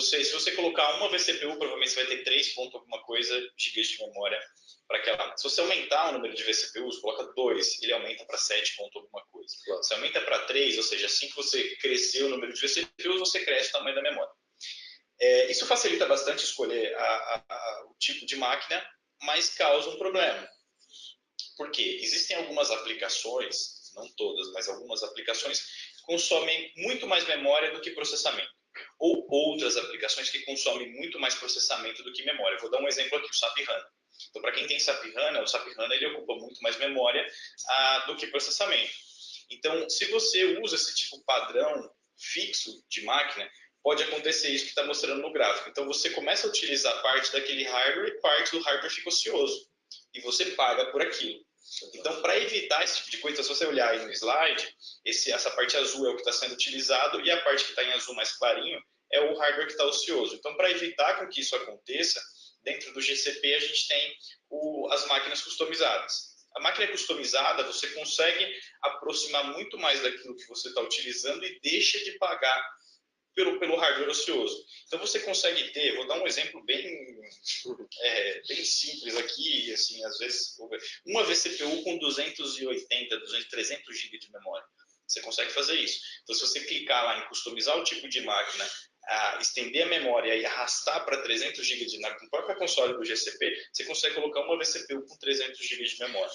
B: se você colocar uma vCPU, provavelmente você vai ter 3 ponto alguma coisa gigas de memória para aquela. Se você aumentar o número de vCPUs, coloca 2, ele aumenta para 7 ponto alguma coisa. Claro. Se aumenta para 3, ou seja, assim que você crescer o número de vCPUs, você cresce o tamanho da memória. Isso facilita bastante escolher o tipo de máquina, mas causa um problema. Por quê? Existem algumas aplicações, não todas, mas algumas aplicações que consomem muito mais memória do que processamento. Ou outras aplicações que consomem muito mais processamento do que memória. Vou dar um exemplo aqui, o SAP HANA. Então, para quem tem SAP HANA, o SAP HANA ele ocupa muito mais memória do que processamento. Então, se você usa esse tipo padrão fixo de máquina, pode acontecer isso que está mostrando no gráfico. Então, você começa a utilizar parte daquele hardware e parte do hardware fica ocioso. E você paga por aquilo. Então, para evitar esse tipo de coisa, se você olhar aí no slide, essa parte azul é o que está sendo utilizado e a parte que está em azul mais clarinho é o hardware que está ocioso. Então, para evitar com que isso aconteça, dentro do GCP a gente tem as máquinas customizadas. A máquina customizada, você consegue aproximar muito mais daquilo que você está utilizando e deixa de pagar pelo hardware ocioso. Então, você consegue ter, vou dar um exemplo bem simples aqui, assim, às vezes, uma vCPU com 280, 300 GB de memória. Você consegue fazer isso. Então, se você clicar lá em customizar o tipo de máquina, estender a memória e arrastar para 300 GB no próprio console do GCP, você consegue colocar uma vCPU com 300 GB de memória.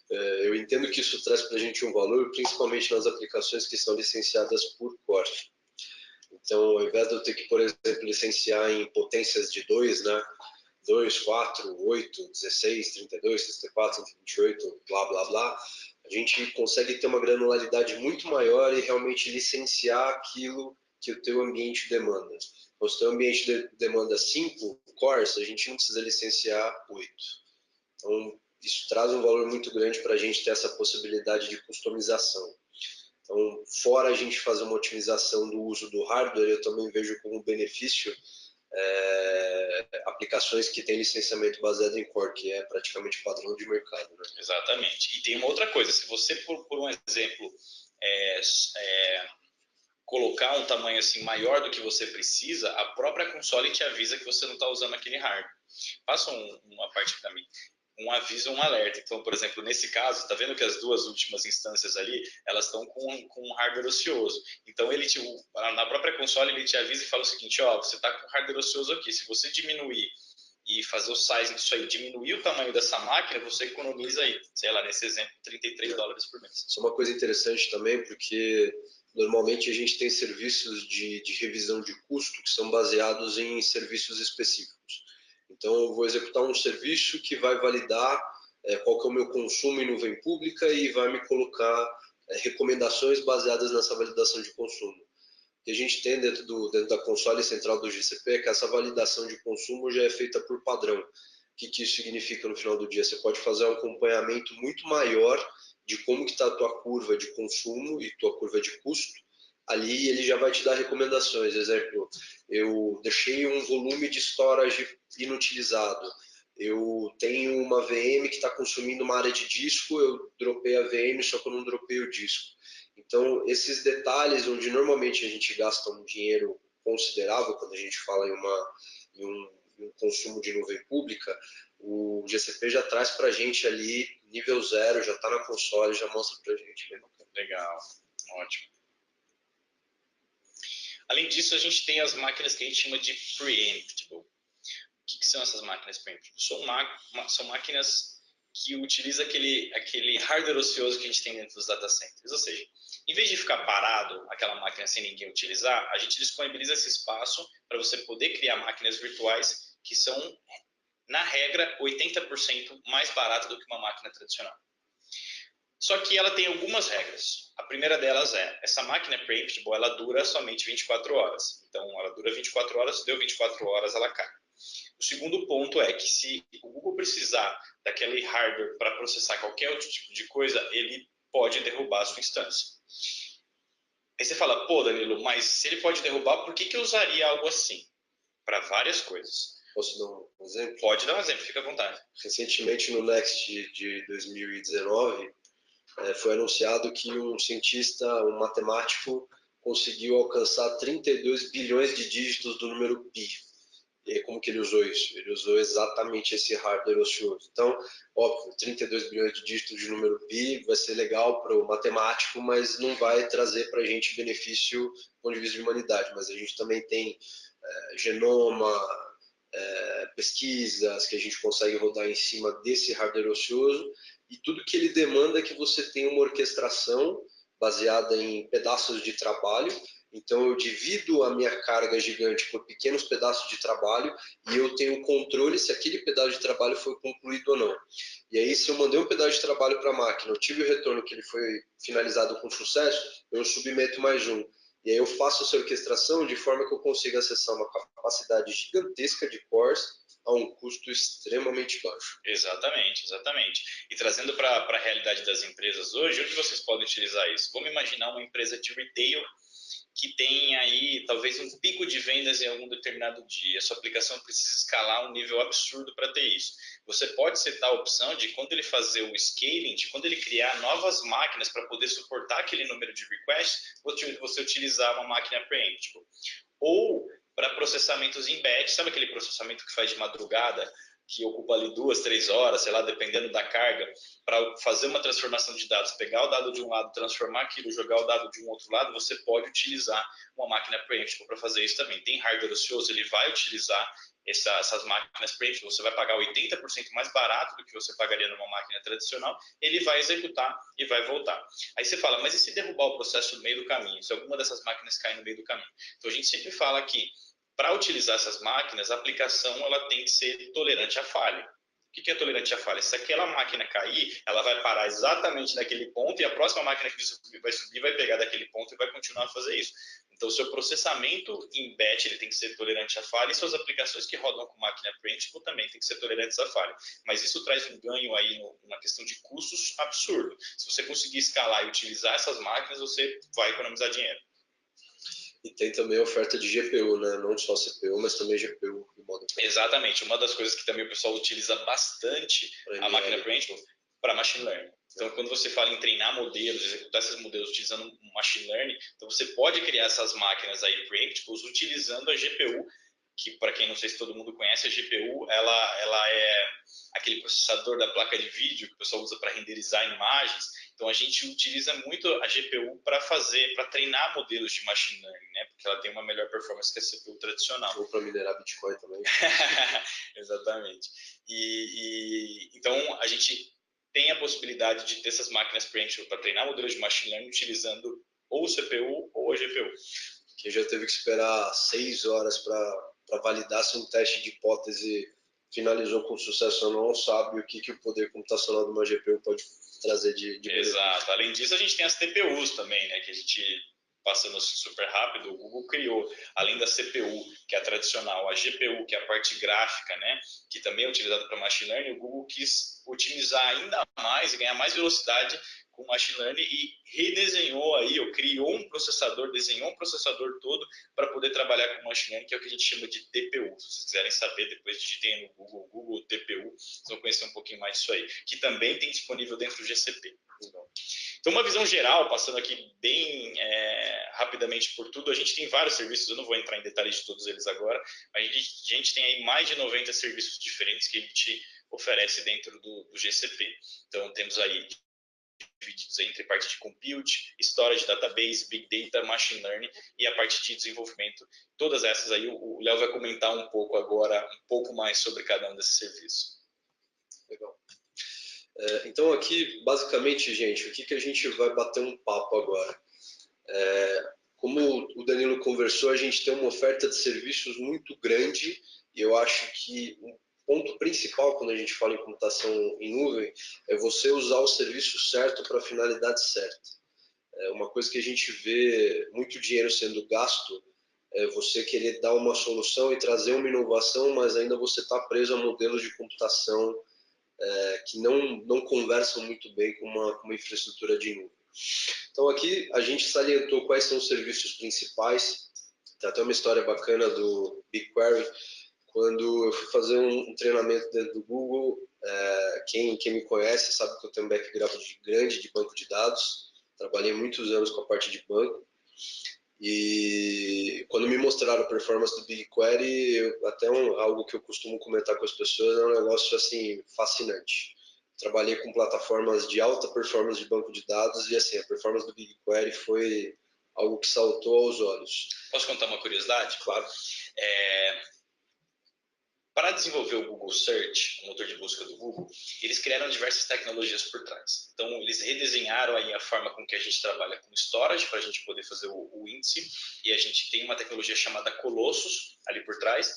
A: Eu entendo que isso traz para a gente um valor, principalmente nas aplicações que são licenciadas por core. Então, ao invés de eu ter que, por exemplo, licenciar em potências de 2, né? 2, 4, 8, 16, 32, 64, 128, blá, blá, blá, a gente consegue ter uma granularidade muito maior e realmente licenciar aquilo que o teu ambiente demanda. Então, se o teu ambiente demanda 5 cores, a gente não precisa licenciar 8. Então, isso traz um valor muito grande para a gente ter essa possibilidade de customização. Então, fora a gente fazer uma otimização do uso do hardware, eu também vejo como benefício aplicações que têm licenciamento baseado em core, que é praticamente padrão de mercado. Né?
B: Exatamente. E tem uma outra coisa, se você, por um exemplo, colocar um tamanho assim maior do que você precisa, a própria console te avisa que você não está usando aquele hardware. Passa uma parte para mim. Um aviso, um alerta. Então, por exemplo, nesse caso, está vendo que as duas últimas instâncias ali, elas estão com um hardware ocioso. Então, na própria console, ele te avisa e fala o seguinte, você está com hardware ocioso aqui. Se você diminuir e fazer o sizing disso aí, diminuir o tamanho dessa máquina, você economiza aí, sei lá, nesse exemplo, $33 por mês.
A: Isso é uma coisa interessante também, porque normalmente a gente tem serviços de revisão de custo que são baseados em serviços específicos. Então, eu vou executar um serviço que vai validar qual que é o meu consumo em nuvem pública e vai me colocar recomendações baseadas nessa validação de consumo. O que a gente tem dentro da console central do GCP é que essa validação de consumo já é feita por padrão. O que isso significa no final do dia? Você pode fazer um acompanhamento muito maior de como que está a tua curva de consumo e tua curva de custo. Ali ele já vai te dar recomendações. Exemplo, eu deixei um volume de storage inutilizado. Eu tenho uma VM que está consumindo uma área de disco, eu dropei a VM, só que eu não dropei o disco. Então, esses detalhes, onde normalmente a gente gasta um dinheiro considerável, quando a gente fala em um consumo de nuvem pública, o GCP já traz para a gente ali, nível 0, já está na console, já mostra para a gente.
B: Legal, ótimo. Além disso, a gente tem as máquinas que a gente chama de preemptible. que são essas máquinas preemptive? São máquinas que utilizam aquele hardware ocioso que a gente tem dentro dos data centers. Ou seja, em vez de ficar parado, aquela máquina sem ninguém utilizar, a gente disponibiliza esse espaço para você poder criar máquinas virtuais que são, na regra, 80% mais baratas do que uma máquina tradicional. Só que ela tem algumas regras. A primeira delas é, essa máquina preemptible, ela dura somente 24 horas. Então, ela dura 24 horas, deu 24 horas, ela cai. O segundo ponto é que se o Google precisar daquele hardware para processar qualquer outro tipo de coisa, ele pode derrubar a sua instância. Aí você fala, pô, Danilo, mas se ele pode derrubar, por que eu usaria algo assim? Para várias coisas.
A: Posso dar um exemplo?
B: Pode dar um exemplo, fica à vontade.
A: Recentemente, no Next de 2019, foi anunciado que um cientista, um matemático, conseguiu alcançar 32 bilhões de dígitos do número π. E aí, como que ele usou isso? Ele usou exatamente esse hardware ocioso. Então, óbvio, 32 bilhões de dígitos de número π vai ser legal para o matemático, mas não vai trazer para a gente benefício do ponto de vista de humanidade. Mas a gente também tem genoma, pesquisas que a gente consegue rodar em cima desse hardware ocioso, e tudo que ele demanda é que você tenha uma orquestração baseada em pedaços de trabalho. Então eu divido a minha carga gigante por pequenos pedaços de trabalho e eu tenho controle se aquele pedaço de trabalho foi concluído ou não. E aí, se eu mandei um pedaço de trabalho para a máquina, eu tive o retorno que ele foi finalizado com sucesso, eu submeto mais um. E aí eu faço essa orquestração de forma que eu consiga acessar uma capacidade gigantesca de cores a um custo extremamente baixo.
B: Exatamente, exatamente. E trazendo para a realidade das empresas hoje, onde vocês podem utilizar isso? Vamos imaginar uma empresa de retail que tem aí talvez um pico de vendas em algum determinado dia. A sua aplicação precisa escalar a um nível absurdo para ter isso. Você pode setar a opção de quando ele fazer o scaling, de quando ele criar novas máquinas para poder suportar aquele número de requests, você utilizar uma máquina preemptive. Ou para processamentos em batch, sabe aquele processamento que faz de madrugada, que ocupa ali 2, 3 horas, sei lá, dependendo da carga, para fazer uma transformação de dados, pegar o dado de um lado, transformar aquilo, jogar o dado de um outro lado, você pode utilizar uma máquina preemptive para fazer isso também. Tem hardware ocioso, ele vai utilizar essas máquinas preemptive, você vai pagar 80% mais barato do que você pagaria numa máquina tradicional, ele vai executar e vai voltar. Aí você fala, mas e se derrubar o processo no meio do caminho? Se alguma dessas máquinas cair no meio do caminho? Então a gente sempre fala que para utilizar essas máquinas, a aplicação ela tem que ser tolerante à falha. O que é tolerante à falha? Se aquela máquina cair, ela vai parar exatamente naquele ponto e a próxima máquina que vai subir vai pegar daquele ponto e vai continuar a fazer isso. Então, o seu processamento em batch ele tem que ser tolerante à falha e suas aplicações que rodam com máquina preemptive também tem que ser tolerantes à falha. Mas isso traz um ganho aí na questão de custos absurdo. Se você conseguir escalar e utilizar essas máquinas, você vai economizar dinheiro.
A: E tem também a oferta de GPU, né? Não só CPU, mas também GPU.
B: Exatamente. Uma das coisas que também o pessoal utiliza bastante a máquina preemptive para machine learning. Então, quando você fala em treinar modelos, executar esses modelos utilizando um machine learning, então você pode criar essas máquinas aí preemptibles utilizando a GPU, que para quem não sei se todo mundo conhece, a GPU ela é aquele processador da placa de vídeo que o pessoal usa para renderizar imagens. Então a gente utiliza muito a GPU para treinar modelos de machine learning, né? Porque ela tem uma melhor performance que a CPU tradicional.
A: Ou para minerar Bitcoin também.
B: Exatamente. Então a gente tem a possibilidade de ter essas máquinas preemptive para treinar modelos de machine learning utilizando ou o CPU ou a GPU.
A: Quem já teve que esperar 6 horas para validar se um teste de hipótese finalizou com sucesso ou não, sabe o que o poder computacional de uma GPU pode trazer de
B: Exato. Além disso, a gente tem as TPUs também, né, que a gente, passando super rápido, o Google criou, além da CPU, que é a tradicional, a GPU, que é a parte gráfica, né, que também é utilizada para machine learning, o Google quis otimizar ainda mais e ganhar mais velocidade com machine learning e redesenhou aí, ou criou um processador, desenhou um processador todo para poder trabalhar com machine learning, que é o que a gente chama de TPU. Se vocês quiserem saber, depois digitem no Google TPU, vocês vão conhecer um pouquinho mais disso aí, que também tem disponível dentro do GCP. Então, uma visão geral, passando aqui bem rapidamente por tudo, a gente tem vários serviços, eu não vou entrar em detalhes de todos eles agora, mas a gente tem aí mais de 90 serviços diferentes que a gente oferece dentro do GCP. Então, temos aí divididos entre parte de compute, storage, database, big data, machine learning e a parte de desenvolvimento. Todas essas aí o Léo vai comentar um pouco agora, um pouco mais sobre cada um desses serviços.
A: Legal. Então aqui, basicamente, gente, o que a gente vai bater um papo agora? Como o Danilo conversou, a gente tem uma oferta de serviços muito grande e eu acho que o ponto principal quando a gente fala em computação em nuvem é você usar o serviço certo para a finalidade certa. Uma coisa que a gente vê muito dinheiro sendo gasto é você querer dar uma solução e trazer uma inovação, mas ainda você está preso a modelos de computação que não conversam muito bem com uma infraestrutura de nuvem. Então aqui a gente salientou quais são os serviços principais. Tem até uma história bacana do BigQuery. Quando eu fui fazer um treinamento dentro do Google, quem me conhece sabe que eu tenho um background grande de banco de dados. Trabalhei muitos anos com a parte de banco. E quando me mostraram a performance do BigQuery, algo que eu costumo comentar com as pessoas, é um negócio assim fascinante. Trabalhei com plataformas de alta performance de banco de dados e assim, a performance do BigQuery foi algo que saltou aos olhos.
B: Posso contar uma curiosidade?
A: Claro.
B: Para desenvolver o Google Search, o motor de busca do Google, eles criaram diversas tecnologias por trás. Então, eles redesenharam aí a forma com que a gente trabalha com storage, para a gente poder fazer o índice, e a gente tem uma tecnologia chamada Colossus ali por trás.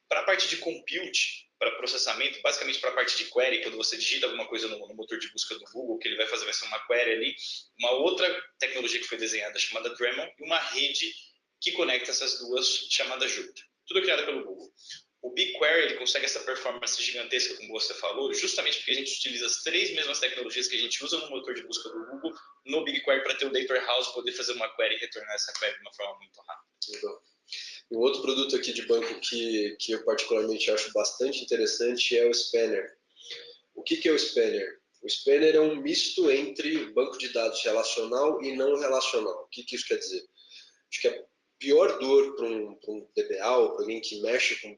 B: Para a parte de compute, para processamento, basicamente para a parte de query, quando você digita alguma coisa no motor de busca do Google, que ele vai ser uma query ali, uma outra tecnologia que foi desenhada chamada Dremel e uma rede que conecta essas duas chamada Jupyter. Tudo criado pelo Google. O BigQuery ele consegue essa performance gigantesca, como você falou, justamente porque a gente utiliza as três mesmas tecnologias que a gente usa no motor de busca do Google no BigQuery para ter o Data Warehouse, poder fazer uma query e retornar essa query de uma forma muito rápida.
A: Legal. Um outro produto aqui de banco que eu particularmente acho bastante interessante é o Spanner. O que é o Spanner? O Spanner é um misto entre banco de dados relacional e não relacional. O que isso quer dizer? Acho que a pior dor para um DBA ou para alguém que mexe com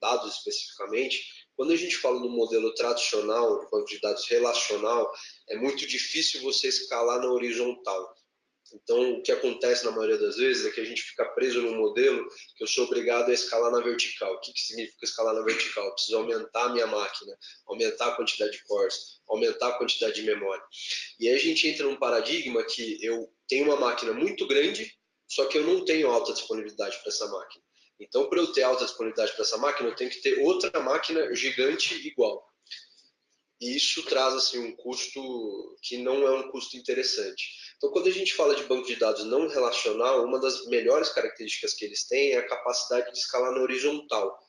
A: dados especificamente, quando a gente fala no modelo tradicional, de banco de dados relacional, é muito difícil você escalar na horizontal. Então, o que acontece na maioria das vezes é que a gente fica preso num modelo que eu sou obrigado a escalar na vertical. O que significa escalar na vertical? Eu preciso aumentar a minha máquina, aumentar a quantidade de cores, aumentar a quantidade de memória. E aí a gente entra num paradigma que eu tenho uma máquina muito grande, só que eu não tenho alta disponibilidade para essa máquina. Então, para eu ter alta disponibilidade para essa máquina, eu tenho que ter outra máquina gigante igual. E isso traz assim, um custo que não é um custo interessante. Então, quando a gente fala de banco de dados não relacional, uma das melhores características que eles têm é a capacidade de escalar na horizontal.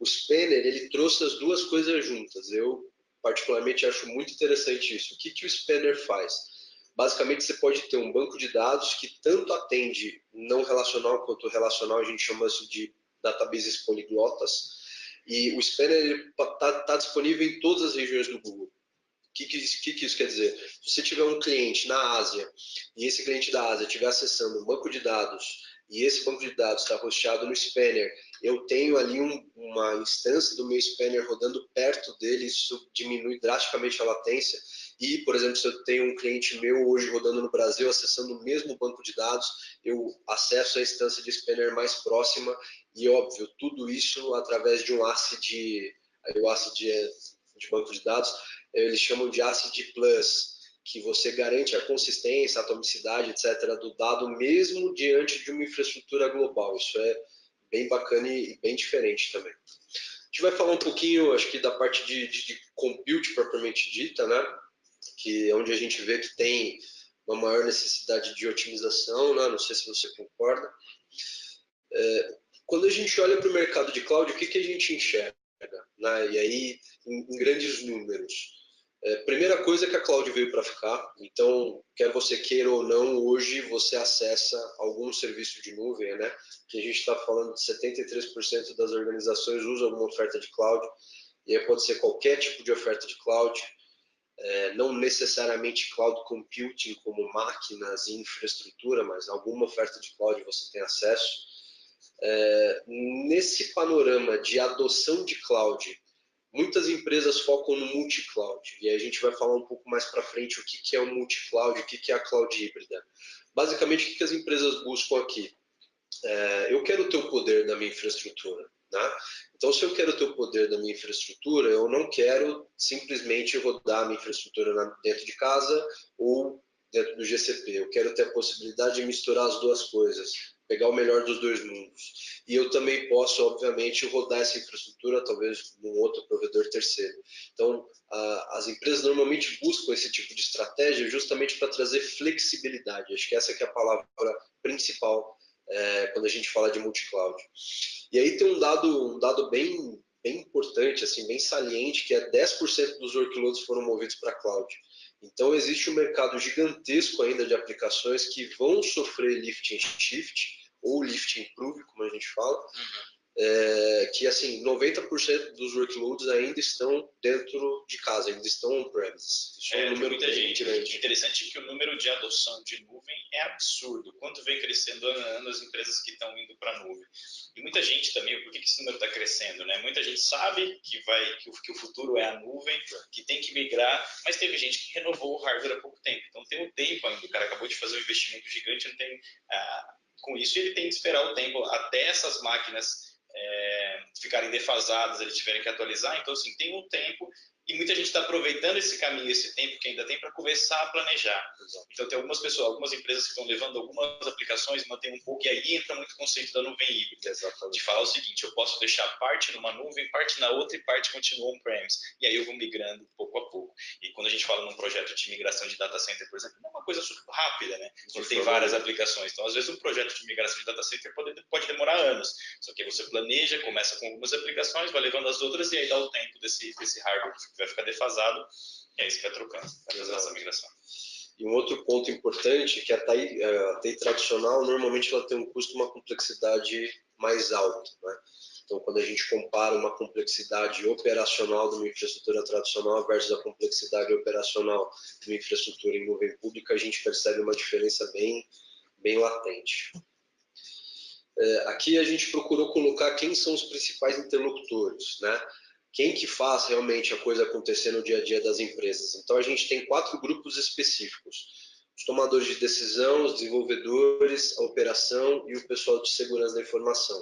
A: O Spanner, ele trouxe as duas coisas juntas. Eu, particularmente, acho muito interessante isso. O que o Spanner faz? Basicamente, você pode ter um banco de dados que tanto atende não relacional quanto relacional, a gente chama isso de databases poliglotas, e o Spanner está disponível em todas as regiões do Google. O que isso quer dizer? Se você tiver um cliente na Ásia e esse cliente da Ásia estiver acessando um banco de dados e esse banco de dados está hosteado no Spanner, eu tenho ali uma instância do meu Spanner rodando perto dele, isso diminui drasticamente a latência. E, por exemplo, se eu tenho um cliente meu hoje rodando no Brasil, acessando o mesmo banco de dados, eu acesso a instância de Spanner mais próxima e, óbvio, tudo isso através de um ACID de banco de dados, eles chamam de ACID Plus, que você garante a consistência, a atomicidade, etc., do dado mesmo diante de uma infraestrutura global. Isso é bem bacana e bem diferente também. A gente vai falar um pouquinho, acho que da parte de compute propriamente dita, né? Que é onde a gente vê que tem uma maior necessidade de otimização, né? Não sei se você concorda. Quando a gente olha para o mercado de cloud, o que a gente enxerga? Né? E aí, em grandes números. Primeira coisa é que a cloud veio para ficar, então, quer você queira ou não, hoje você acessa algum serviço de nuvem, né? Que a gente está falando de 73% das organizações usam alguma oferta de cloud, e aí pode ser qualquer tipo de oferta de cloud, não necessariamente cloud computing como máquinas e infraestrutura, mas alguma oferta de cloud você tem acesso. Nesse panorama de adoção de cloud, muitas empresas focam no multi-cloud, e aí a gente vai falar um pouco mais para frente o que é o multi-cloud, o que é a cloud híbrida. Basicamente, o que as empresas buscam aqui? Eu quero ter o poder da minha infraestrutura, né? Então, se eu quero ter o poder da minha infraestrutura, eu não quero simplesmente rodar a minha infraestrutura dentro de casa ou dentro do GCP. Eu quero ter a possibilidade de misturar as duas coisas, pegar o melhor dos dois mundos. E eu também posso, obviamente, rodar essa infraestrutura, talvez, num outro provedor terceiro. Então, as empresas normalmente buscam esse tipo de estratégia justamente para trazer flexibilidade. Acho que essa que é a palavra principal quando a gente fala de multi-cloud. E aí tem um dado bem importante, assim, bem saliente, que é 10% dos workloads foram movidos para cloud. Então existe um mercado gigantesco ainda de aplicações que vão sofrer lift and shift, ou lift and improve, como a gente fala, que assim, 90% dos workloads ainda estão dentro de casa, ainda estão on-premises.
B: Isso é um número muita gente grande. Interessante que o número de adoção de nuvem é absurdo. Quanto vem crescendo ano a ano as empresas que estão indo para a nuvem. E muita gente também, por que esse número está crescendo? Né? Muita gente sabe que o futuro é a nuvem, que tem que migrar, mas teve gente que renovou o hardware há pouco tempo. Então tem um tempo ainda, o cara acabou de fazer um investimento gigante, não tem, com isso ele tem que esperar o tempo até essas máquinas ficarem defasadas, eles tiverem que atualizar. Então, assim, tem um tempo e muita gente está aproveitando esse caminho, esse tempo que ainda tem para começar a planejar. Então, tem algumas pessoas, algumas empresas que estão levando algumas aplicações, mantém um pouco, e aí entra muito o conceito da nuvem híbrida.
A: Exatamente.
B: De falar o seguinte, eu posso deixar parte numa nuvem, parte na outra e parte continua on-premise. E aí eu vou migrando pouco a pouco. E quando a gente fala num projeto de migração de data center, por exemplo, não é uma coisa super rápida, né? Quando tem várias aplicações. Então, às vezes, um projeto de migração de data center pode demorar anos. Só que você planeja, começa com algumas aplicações, vai levando as outras e aí dá o tempo desse hardware que vai ficar defasado, e aí você vai trocando, vai fazer essa migração.
A: E um outro ponto importante é que a TI tradicional, normalmente ela tem um custo, uma complexidade mais alta, né? Então, quando a gente compara uma complexidade operacional de uma infraestrutura tradicional versus a complexidade operacional de uma infraestrutura em nuvem pública, a gente percebe uma diferença bem latente. Aqui a gente procurou colocar quem são os principais interlocutores, né? Quem que faz realmente a coisa acontecer no dia a dia das empresas. Então a gente tem 4 grupos específicos: os tomadores de decisão, os desenvolvedores, a operação e o pessoal de segurança da informação.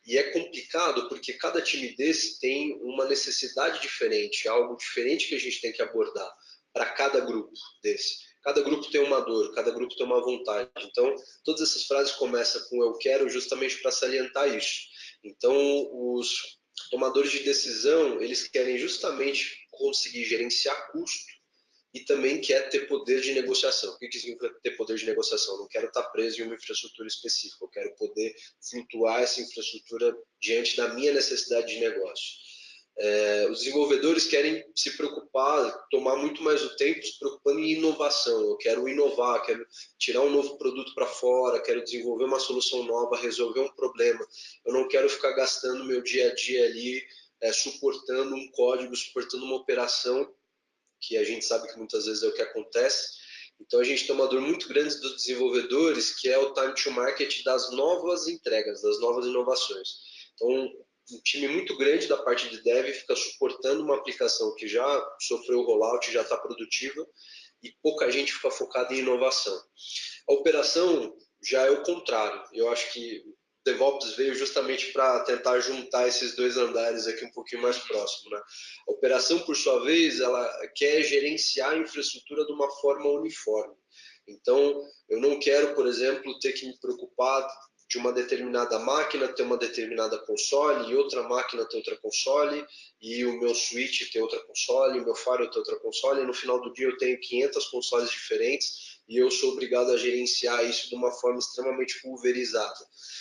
A: E é complicado porque cada time desse tem uma necessidade diferente, algo diferente que a gente tem que abordar para cada grupo desse. Cada grupo tem uma dor, cada grupo tem uma vontade. Então, todas essas frases começam com eu quero justamente para salientar isso. Então, os tomadores de decisão, eles querem justamente conseguir gerenciar custo e também quer ter poder de negociação. O que significa ter poder de negociação? Eu não quero estar preso em uma infraestrutura específica, eu quero poder flutuar essa infraestrutura diante da minha necessidade de negócio. Os desenvolvedores querem se preocupar, tomar muito mais o tempo se preocupando em inovação. Eu quero inovar, quero tirar um novo produto para fora, quero desenvolver uma solução nova, resolver um problema. Eu não quero ficar gastando meu dia a dia ali, suportando um código, suportando uma operação, que a gente sabe que muitas vezes é o que acontece. Então a gente tem uma dor muito grande dos desenvolvedores, que é o time to market das novas entregas, das novas inovações. Então, um time muito grande da parte de dev fica suportando uma aplicação que já sofreu rollout, já está produtiva, e pouca gente fica focada em inovação. A operação já é o contrário. Eu acho que o DevOps veio justamente para tentar juntar esses dois andares aqui um pouquinho mais próximo, né? A operação, por sua vez, ela quer gerenciar a infraestrutura de uma forma uniforme. Então, eu não quero, por exemplo, ter que me preocupar de uma determinada máquina ter uma determinada console, e outra máquina ter outra console, e o meu switch ter outra console, o meu firewall ter outra console, e no final do dia eu tenho 500 consoles diferentes, e eu sou obrigado a gerenciar isso de uma forma extremamente pulverizada.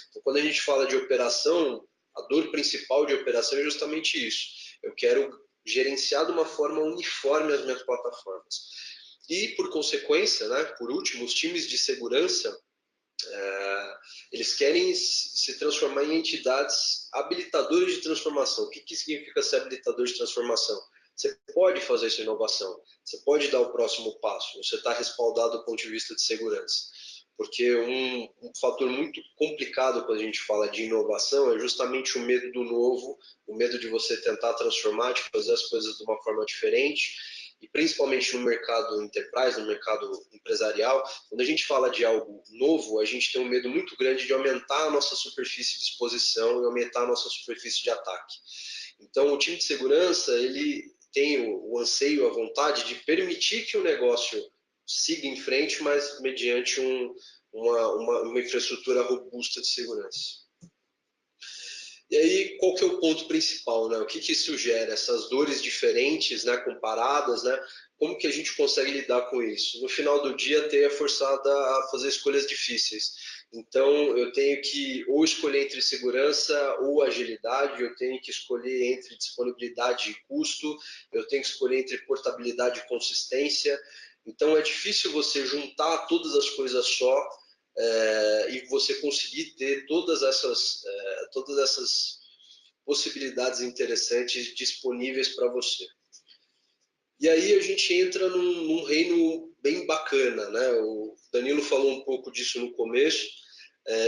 A: Então, quando a gente fala de operação, a dor principal de operação é justamente isso. Eu quero gerenciar de uma forma uniforme as minhas plataformas. E, por consequência, né, por último, os times de segurança, eles querem se transformar em entidades habilitadoras de transformação. O que significa ser habilitador de transformação? Você pode fazer essa inovação, você pode dar o próximo passo, você está respaldado do ponto de vista de segurança. Porque um fator muito complicado quando a gente fala de inovação é justamente o medo do novo, o medo de você tentar transformar, de fazer as coisas de uma forma diferente, e principalmente no mercado enterprise, no mercado empresarial, quando a gente fala de algo novo, a gente tem um medo muito grande de aumentar a nossa superfície de exposição e aumentar a nossa superfície de ataque. Então, o time de segurança, ele tem o anseio, a vontade de permitir que o negócio siga em frente, mas mediante uma infraestrutura robusta de segurança. E aí, qual que é o ponto principal, né? O que isso gera? Essas dores diferentes, né, comparadas, né? Como que a gente consegue lidar com isso? No final do dia, ter é forçada a fazer escolhas difíceis. Então, eu tenho que ou escolher entre segurança ou agilidade, eu tenho que escolher entre disponibilidade e custo, eu tenho que escolher entre portabilidade e consistência. Então, é difícil você juntar todas as coisas só e você conseguir ter todas essas possibilidades interessantes disponíveis para você. E aí a gente entra num reino bem bacana, né? O Danilo falou um pouco disso no começo.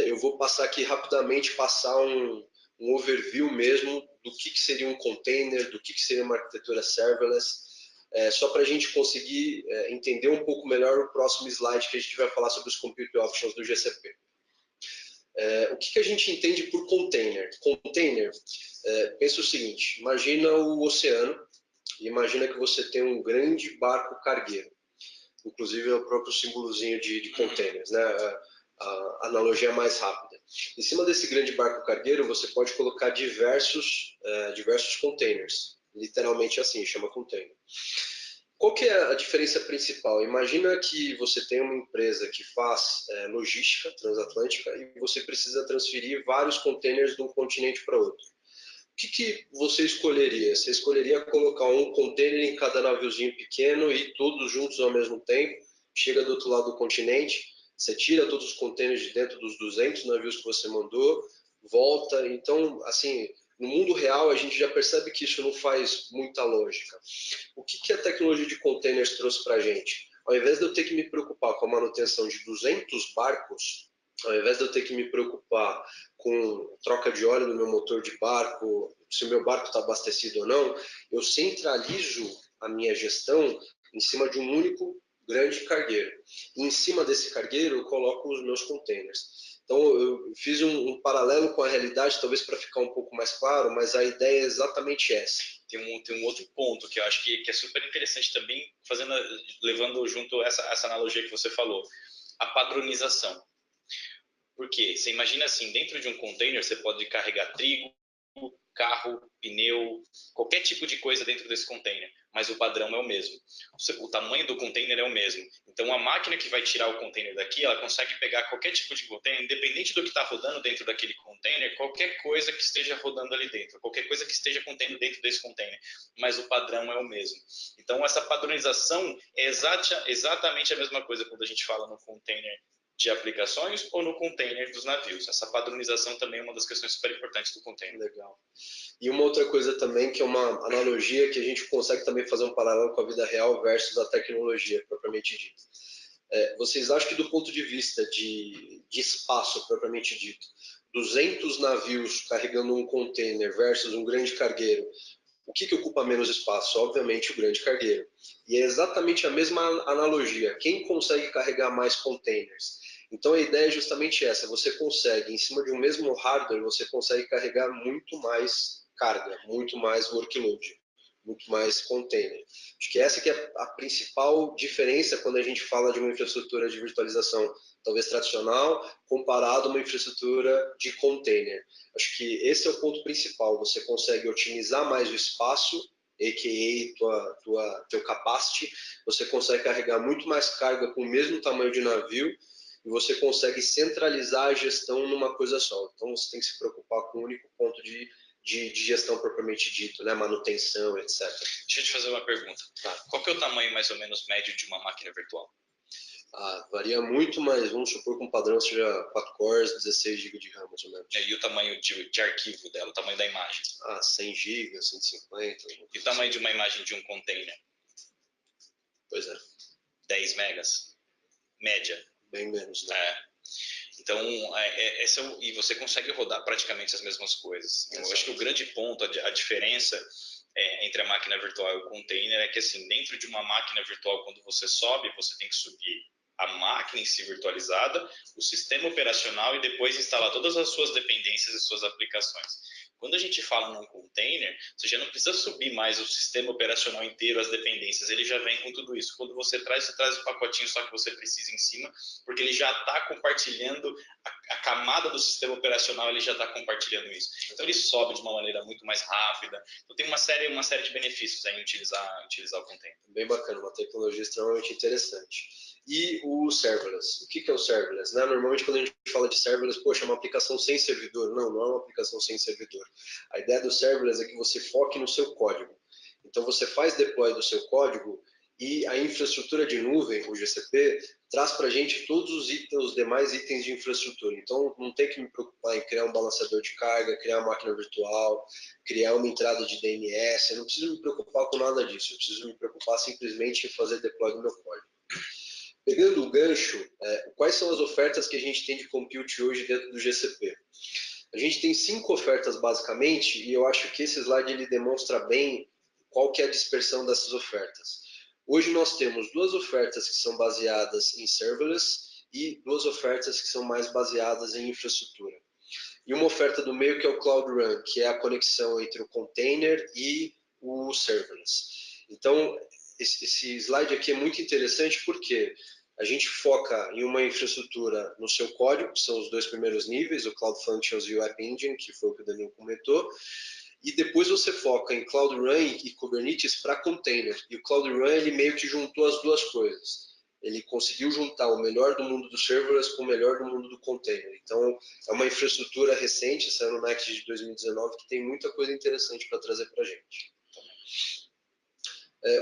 A: Eu vou passar aqui rapidamente, passar um overview mesmo do que seria um container, do que seria uma arquitetura serverless, só para a gente conseguir entender um pouco melhor o próximo slide, que a gente vai falar sobre os Compute Options do GCP. O que a gente entende por container? Container, pensa o seguinte, imagina o oceano, e imagina que você tem um grande barco cargueiro, inclusive é o próprio símbolozinho de containers, né? A analogia mais rápida. Em cima desse grande barco cargueiro, você pode colocar diversos containers, literalmente assim, chama container. Qual que é a diferença principal? Imagina que você tem uma empresa que faz logística transatlântica e você precisa transferir vários containers de um continente para outro. O que você escolheria? Você escolheria colocar um container em cada naviozinho pequeno e todos juntos ao mesmo tempo, chega do outro lado do continente, você tira todos os containers de dentro dos 200 navios que você mandou, volta. Então, assim, no mundo real a gente já percebe que isso não faz muita lógica. O que a tecnologia de containers trouxe para a gente? Ao invés de eu ter que me preocupar com a manutenção de 200 barcos, ao invés de eu ter que me preocupar com troca de óleo no meu motor de barco, se o meu barco está abastecido ou não, eu centralizo a minha gestão em cima de um único grande cargueiro. E em cima desse cargueiro eu coloco os meus containers. Então eu fiz um paralelo com a realidade, talvez para ficar um pouco mais claro, mas a ideia é exatamente essa.
B: Tem um outro ponto que eu acho que é super interessante também, levando junto essa analogia que você falou, a padronização. Porque você imagina assim, dentro de um container você pode carregar trigo, carro, pneu, qualquer tipo de coisa dentro desse container, mas o padrão é o mesmo. O tamanho do container é o mesmo. Então a máquina que vai tirar o container daqui, ela consegue pegar qualquer tipo de container, independente do que está rodando dentro daquele container, qualquer coisa que esteja rodando ali dentro, qualquer coisa que esteja contendo dentro desse container, mas o padrão é o mesmo. Então essa padronização é exatamente a mesma coisa quando a gente fala no container de aplicações ou no container dos navios. Essa padronização também é uma das questões super importantes do container.
A: Legal. E uma outra coisa também, que é uma analogia que a gente consegue também fazer um paralelo com a vida real versus a tecnologia, propriamente dita. Vocês acham que do ponto de vista de espaço, propriamente dito, 200 navios carregando um container versus um grande cargueiro, o que ocupa menos espaço? Obviamente o grande cargueiro. E é exatamente a mesma analogia. Quem consegue carregar mais containers? Então a ideia é justamente essa. Você consegue, em cima de um mesmo hardware, você consegue carregar muito mais carga, muito mais workload, muito mais container. Acho que essa que é a principal diferença quando a gente fala de uma infraestrutura de virtualização talvez tradicional, comparado a uma infraestrutura de container. Acho que esse é o ponto principal. Você consegue otimizar mais o espaço, a.k.a. teu capacity, você consegue carregar muito mais carga com o mesmo tamanho de navio e você consegue centralizar a gestão numa coisa só. Então você tem que se preocupar com um único ponto de gestão propriamente dito, né? Manutenção, etc.
B: Deixa eu te fazer uma pergunta.
A: Tá.
B: Qual que é o tamanho mais ou menos médio de uma máquina virtual?
A: Varia muito, mas vamos supor que um padrão seja 4 cores, 16 GB de RAM, mais ou menos.
B: E o tamanho de arquivo dela, o tamanho da imagem?
A: 100 GB, 150.
B: E o tamanho de uma imagem de um container?
A: Pois é.
B: 10 megas? Média?
A: Bem menos, né?
B: Então, e você consegue rodar praticamente as mesmas coisas. Eu acho que o grande ponto, a diferença entre a máquina virtual e o container é que, assim, dentro de uma máquina virtual, quando você sobe, você tem que subir a máquina em si virtualizada, o sistema operacional e depois instalar todas as suas dependências e suas aplicações. Quando a gente fala num container, você já não precisa subir mais o sistema operacional inteiro, as dependências, ele já vem com tudo isso. Quando você traz o pacotinho só que você precisa em cima, porque ele já está compartilhando a camada do sistema operacional, ele já está compartilhando isso. Então ele sobe de uma maneira muito mais rápida. Então tem uma série de benefícios aí em utilizar o container.
A: Bem bacana, uma tecnologia extremamente interessante. E o serverless. O que é o serverless? Né? Normalmente quando a gente fala de serverless, poxa, é uma aplicação sem servidor. Não é uma aplicação sem servidor. A ideia do serverless é que você foque no seu código. Então você faz deploy do seu código e a infraestrutura de nuvem, o GCP, traz para a gente todos os demais itens de infraestrutura. Então não tem que me preocupar em criar um balanceador de carga, criar uma máquina virtual, criar uma entrada de DNS. Eu não preciso me preocupar com nada disso. Eu preciso me preocupar simplesmente em fazer deploy do meu código. Pegando o gancho, quais são as ofertas que a gente tem de compute hoje dentro do GCP? A gente tem 5 ofertas basicamente, e eu acho que esse slide ele demonstra bem qual que é a dispersão dessas ofertas. Hoje nós temos 2 ofertas que são baseadas em serverless e 2 ofertas que são mais baseadas em infraestrutura. E uma oferta do meio que é o Cloud Run, que é a conexão entre o container e o serverless. Então, esse slide aqui é muito interessante porque a gente foca em uma infraestrutura no seu código, que são os 2 primeiros níveis, o Cloud Functions e o App Engine, que foi o que o Danilo comentou, e depois você foca em Cloud Run e Kubernetes para container. E o Cloud Run ele meio que juntou as duas coisas. Ele conseguiu juntar o melhor do mundo do serverless com o melhor do mundo do container. Então, é uma infraestrutura recente, saiu no Next de 2019, que tem muita coisa interessante para trazer para a gente.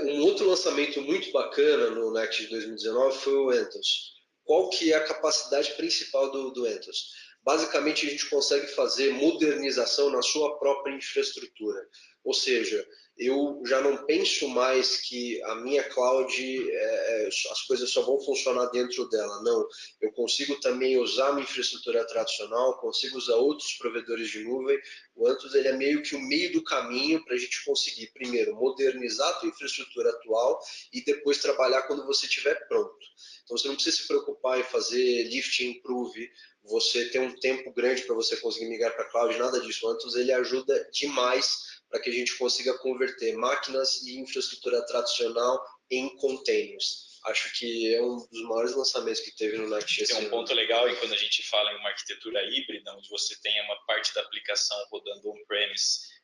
A: Um outro lançamento muito bacana no Next de 2019 foi o Anthos. Qual que é a capacidade principal do Anthos? Basicamente, a gente consegue fazer modernização na sua própria infraestrutura. Ou seja, eu já não penso mais que a minha cloud, as coisas só vão funcionar dentro dela. Não, eu consigo também usar a minha infraestrutura tradicional, consigo usar outros provedores de nuvem. O Anthos ele é meio que o meio do caminho para a gente conseguir, primeiro, modernizar a tua infraestrutura atual e depois trabalhar quando você estiver pronto. Então, você não precisa se preocupar em fazer lift and improve, você ter um tempo grande para você conseguir migrar para a cloud, nada disso. O Anthos ele ajuda demais para que a gente consiga converter máquinas e infraestrutura tradicional em containers. Acho que é um dos maiores lançamentos que teve no Next.
B: Tem um ponto legal e quando a gente fala em uma arquitetura híbrida, onde você tem uma parte da aplicação rodando on-premise,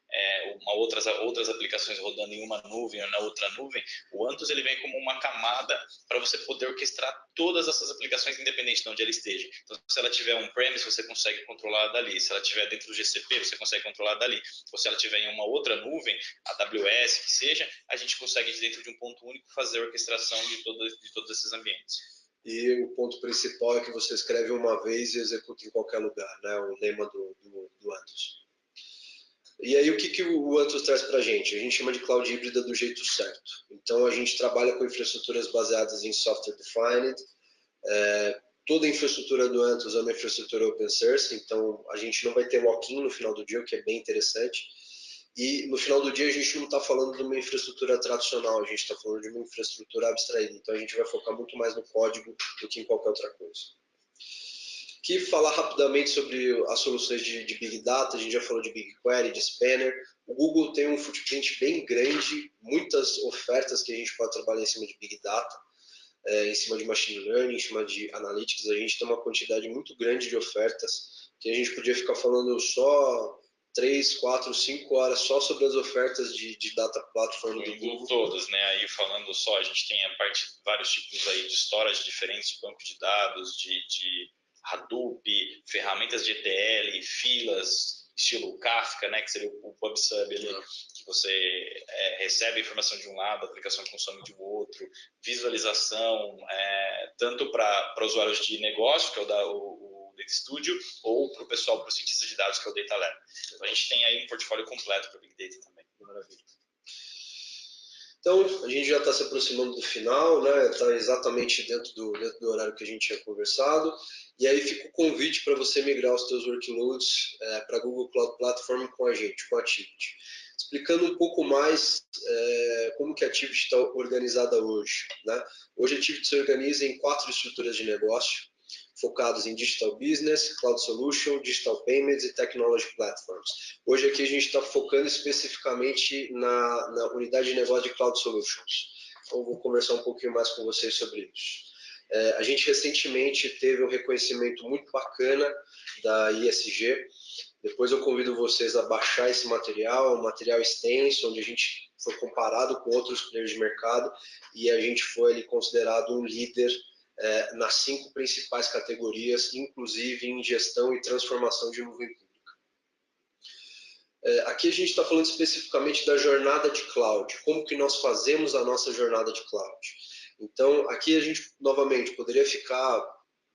B: outras aplicações rodando em uma nuvem ou na outra nuvem, o Anthos ele vem como uma camada para você poder orquestrar todas essas aplicações independente de onde ela esteja. Então, se ela tiver on-premise, você consegue controlar dali. Se ela tiver dentro do GCP, você consegue controlar dali. Ou se ela tiver em uma outra nuvem, AWS, que seja, a gente consegue, dentro de um ponto único, fazer a orquestração de todos esses ambientes.
A: E o ponto principal é que você escreve uma vez e executa em qualquer lugar, né? O lema do Anthos. E aí o que o Anthos traz para a gente? A gente chama de cloud híbrida do jeito certo. Então a gente trabalha com infraestruturas baseadas em software defined. Toda a infraestrutura do Anthos é uma infraestrutura open source, então a gente não vai ter lock-in no final do dia, o que é bem interessante. E no final do dia a gente não está falando de uma infraestrutura tradicional, a gente está falando de uma infraestrutura abstraída. Então a gente vai focar muito mais no código do que em qualquer outra coisa. Aqui falar rapidamente sobre as soluções de Big Data, a gente já falou de BigQuery, de Spanner. O Google tem um footprint bem grande, muitas ofertas que a gente pode trabalhar em cima de Big Data, em cima de Machine Learning, em cima de Analytics. A gente tem uma quantidade muito grande de ofertas que a gente podia ficar falando só 3, 4, 5 horas só sobre as ofertas de Data Platform do Google.
B: Todas, né? Aí falando só, a gente tem vários tipos aí de storage diferentes, de banco de dados, de Hadoop, ferramentas de ETL, filas, estilo Kafka, né, que seria o PubSub ali, que você recebe informação de um lado, a aplicação consome de um outro, visualização, tanto para usuários de negócio, que é o Data Studio, ou para o pessoal, para os cientistas de dados, que é o Data Lab. Então a gente tem aí um portfólio completo para Big Data também.
A: Maravilha. Então, a gente já está se aproximando do final, né? Está exatamente dentro do horário que a gente tinha conversado. E aí fica o convite para você migrar os seus workloads para a Google Cloud Platform com a gente, com a Activity. Explicando um pouco mais como que a Activity está organizada hoje, né? Hoje a Activity se organiza em 4 estruturas de negócio, focados em Digital Business, Cloud Solution, Digital Payments e Technology Platforms. Hoje aqui a gente está focando especificamente na unidade de negócio de Cloud Solutions. Então vou conversar um pouquinho mais com vocês sobre isso. A gente recentemente teve um reconhecimento muito bacana da ISG. Depois eu convido vocês a baixar esse material, é um material extenso, onde a gente foi comparado com outros players de mercado e a gente foi ali considerado um líder nas 5 principais categorias, inclusive em gestão e transformação de nuvem pública. Aqui a gente está falando especificamente da jornada de cloud, como que nós fazemos a nossa jornada de cloud. Então, aqui a gente, novamente, poderia ficar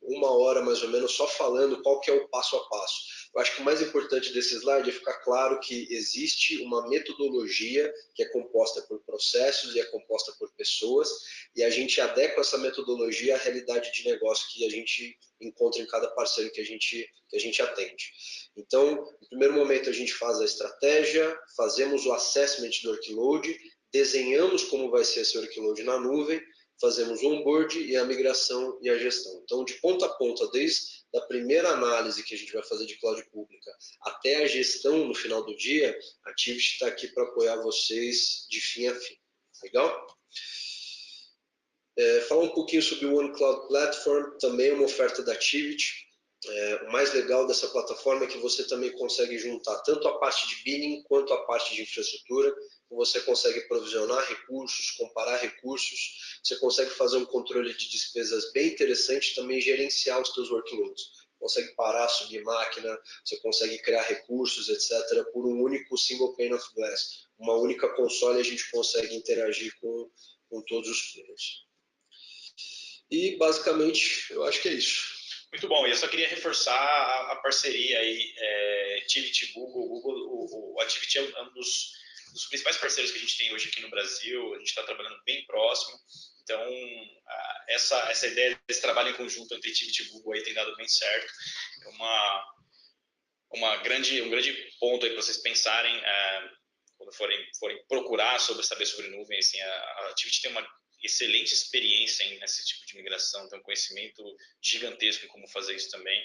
A: 1 hora mais ou menos só falando qual que é o passo a passo. Eu acho que o mais importante desse slide é ficar claro que existe uma metodologia que é composta por processos e é composta por pessoas, e a gente adequa essa metodologia à realidade de negócio que a gente encontra em cada parceiro que a gente atende. Então, no primeiro momento a gente faz a estratégia, fazemos o assessment do workload, desenhamos como vai ser esse workload na nuvem, fazemos o onboard e a migração e a gestão. Então, de ponta a ponta, desde a primeira análise que a gente vai fazer de cloud pública até a gestão no final do dia, a Activity está aqui para apoiar vocês de fim a fim. Legal? Falar um pouquinho sobre o One Cloud Platform, também é uma oferta da Activity. O mais legal dessa plataforma é que você também consegue juntar tanto a parte de billing quanto a parte de infraestrutura. Você consegue provisionar recursos, comparar recursos, você consegue fazer um controle de despesas bem interessante, também gerenciar os seus workloads. Consegue parar, subir máquina, você consegue criar recursos, etc., por um único single pane of glass. Uma única console a gente consegue interagir com todos os players. E, basicamente, eu acho que é isso.
B: Muito bom, e eu só queria reforçar a parceria aí, Activity Google. O Activity é um dos principais parceiros que a gente tem hoje aqui no Brasil, a gente está trabalhando bem próximo, então essa ideia desse trabalho em conjunto entre Activity e Google aí tem dado bem certo. É um grande ponto aí para vocês pensarem quando forem procurar saber sobre nuvem. Assim, a Activity tem uma excelente experiência nesse tipo de migração, tem um conhecimento gigantesco em como fazer isso também.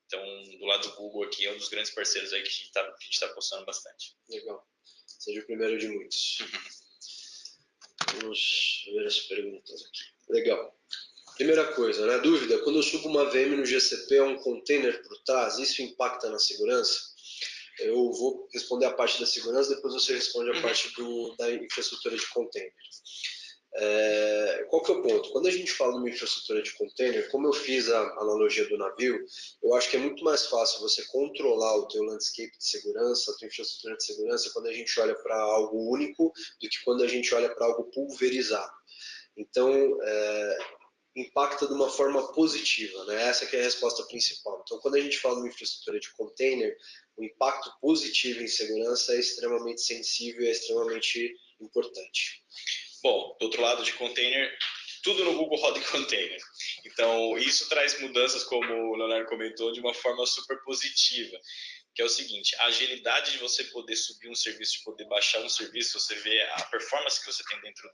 B: Então, do lado do Google aqui, é um dos grandes parceiros aí que a gente está apostando bastante.
A: Legal. Seja o primeiro de muitos. Vamos ver as perguntas aqui. Legal. Primeira coisa, né? Dúvida, quando eu subo uma VM no GCP a um container por trás, isso impacta na segurança? Eu vou responder a parte da segurança, depois você responde a parte da infraestrutura de container. Qual que é o ponto? Quando a gente fala de uma infraestrutura de container, como eu fiz a analogia do navio, eu acho que é muito mais fácil você controlar o teu landscape de segurança, a tua infraestrutura de segurança, quando a gente olha para algo único, do que quando a gente olha para algo pulverizado. Então, impacta de uma forma positiva, né? Essa que é a resposta principal. Então, quando a gente fala de uma infraestrutura de container, o impacto positivo em segurança é extremamente sensível e é extremamente importante.
B: Bom, do outro lado de container, tudo no Google roda em container. Então, isso traz mudanças, como o Leonardo comentou, de uma forma super positiva, que é o seguinte: a agilidade de você poder subir um serviço, de poder baixar um serviço, você vê a performance que você tem dentro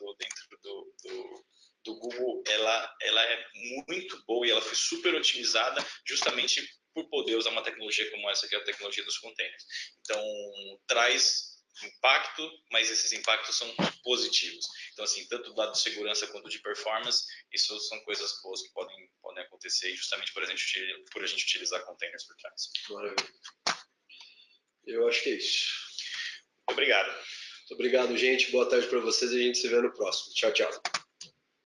B: do Google, ela é muito boa e ela foi super otimizada justamente por poder usar uma tecnologia como essa, que é a tecnologia dos containers. Então, traz impacto, mas esses impactos são positivos. Então, assim, tanto do lado de segurança quanto de performance, isso são coisas boas que podem acontecer justamente por a gente utilizar containers por trás.
A: Maravilha. Eu acho que é isso.
B: Obrigado.
A: Muito obrigado, gente. Boa tarde para vocês e a gente se vê no próximo. Tchau, tchau.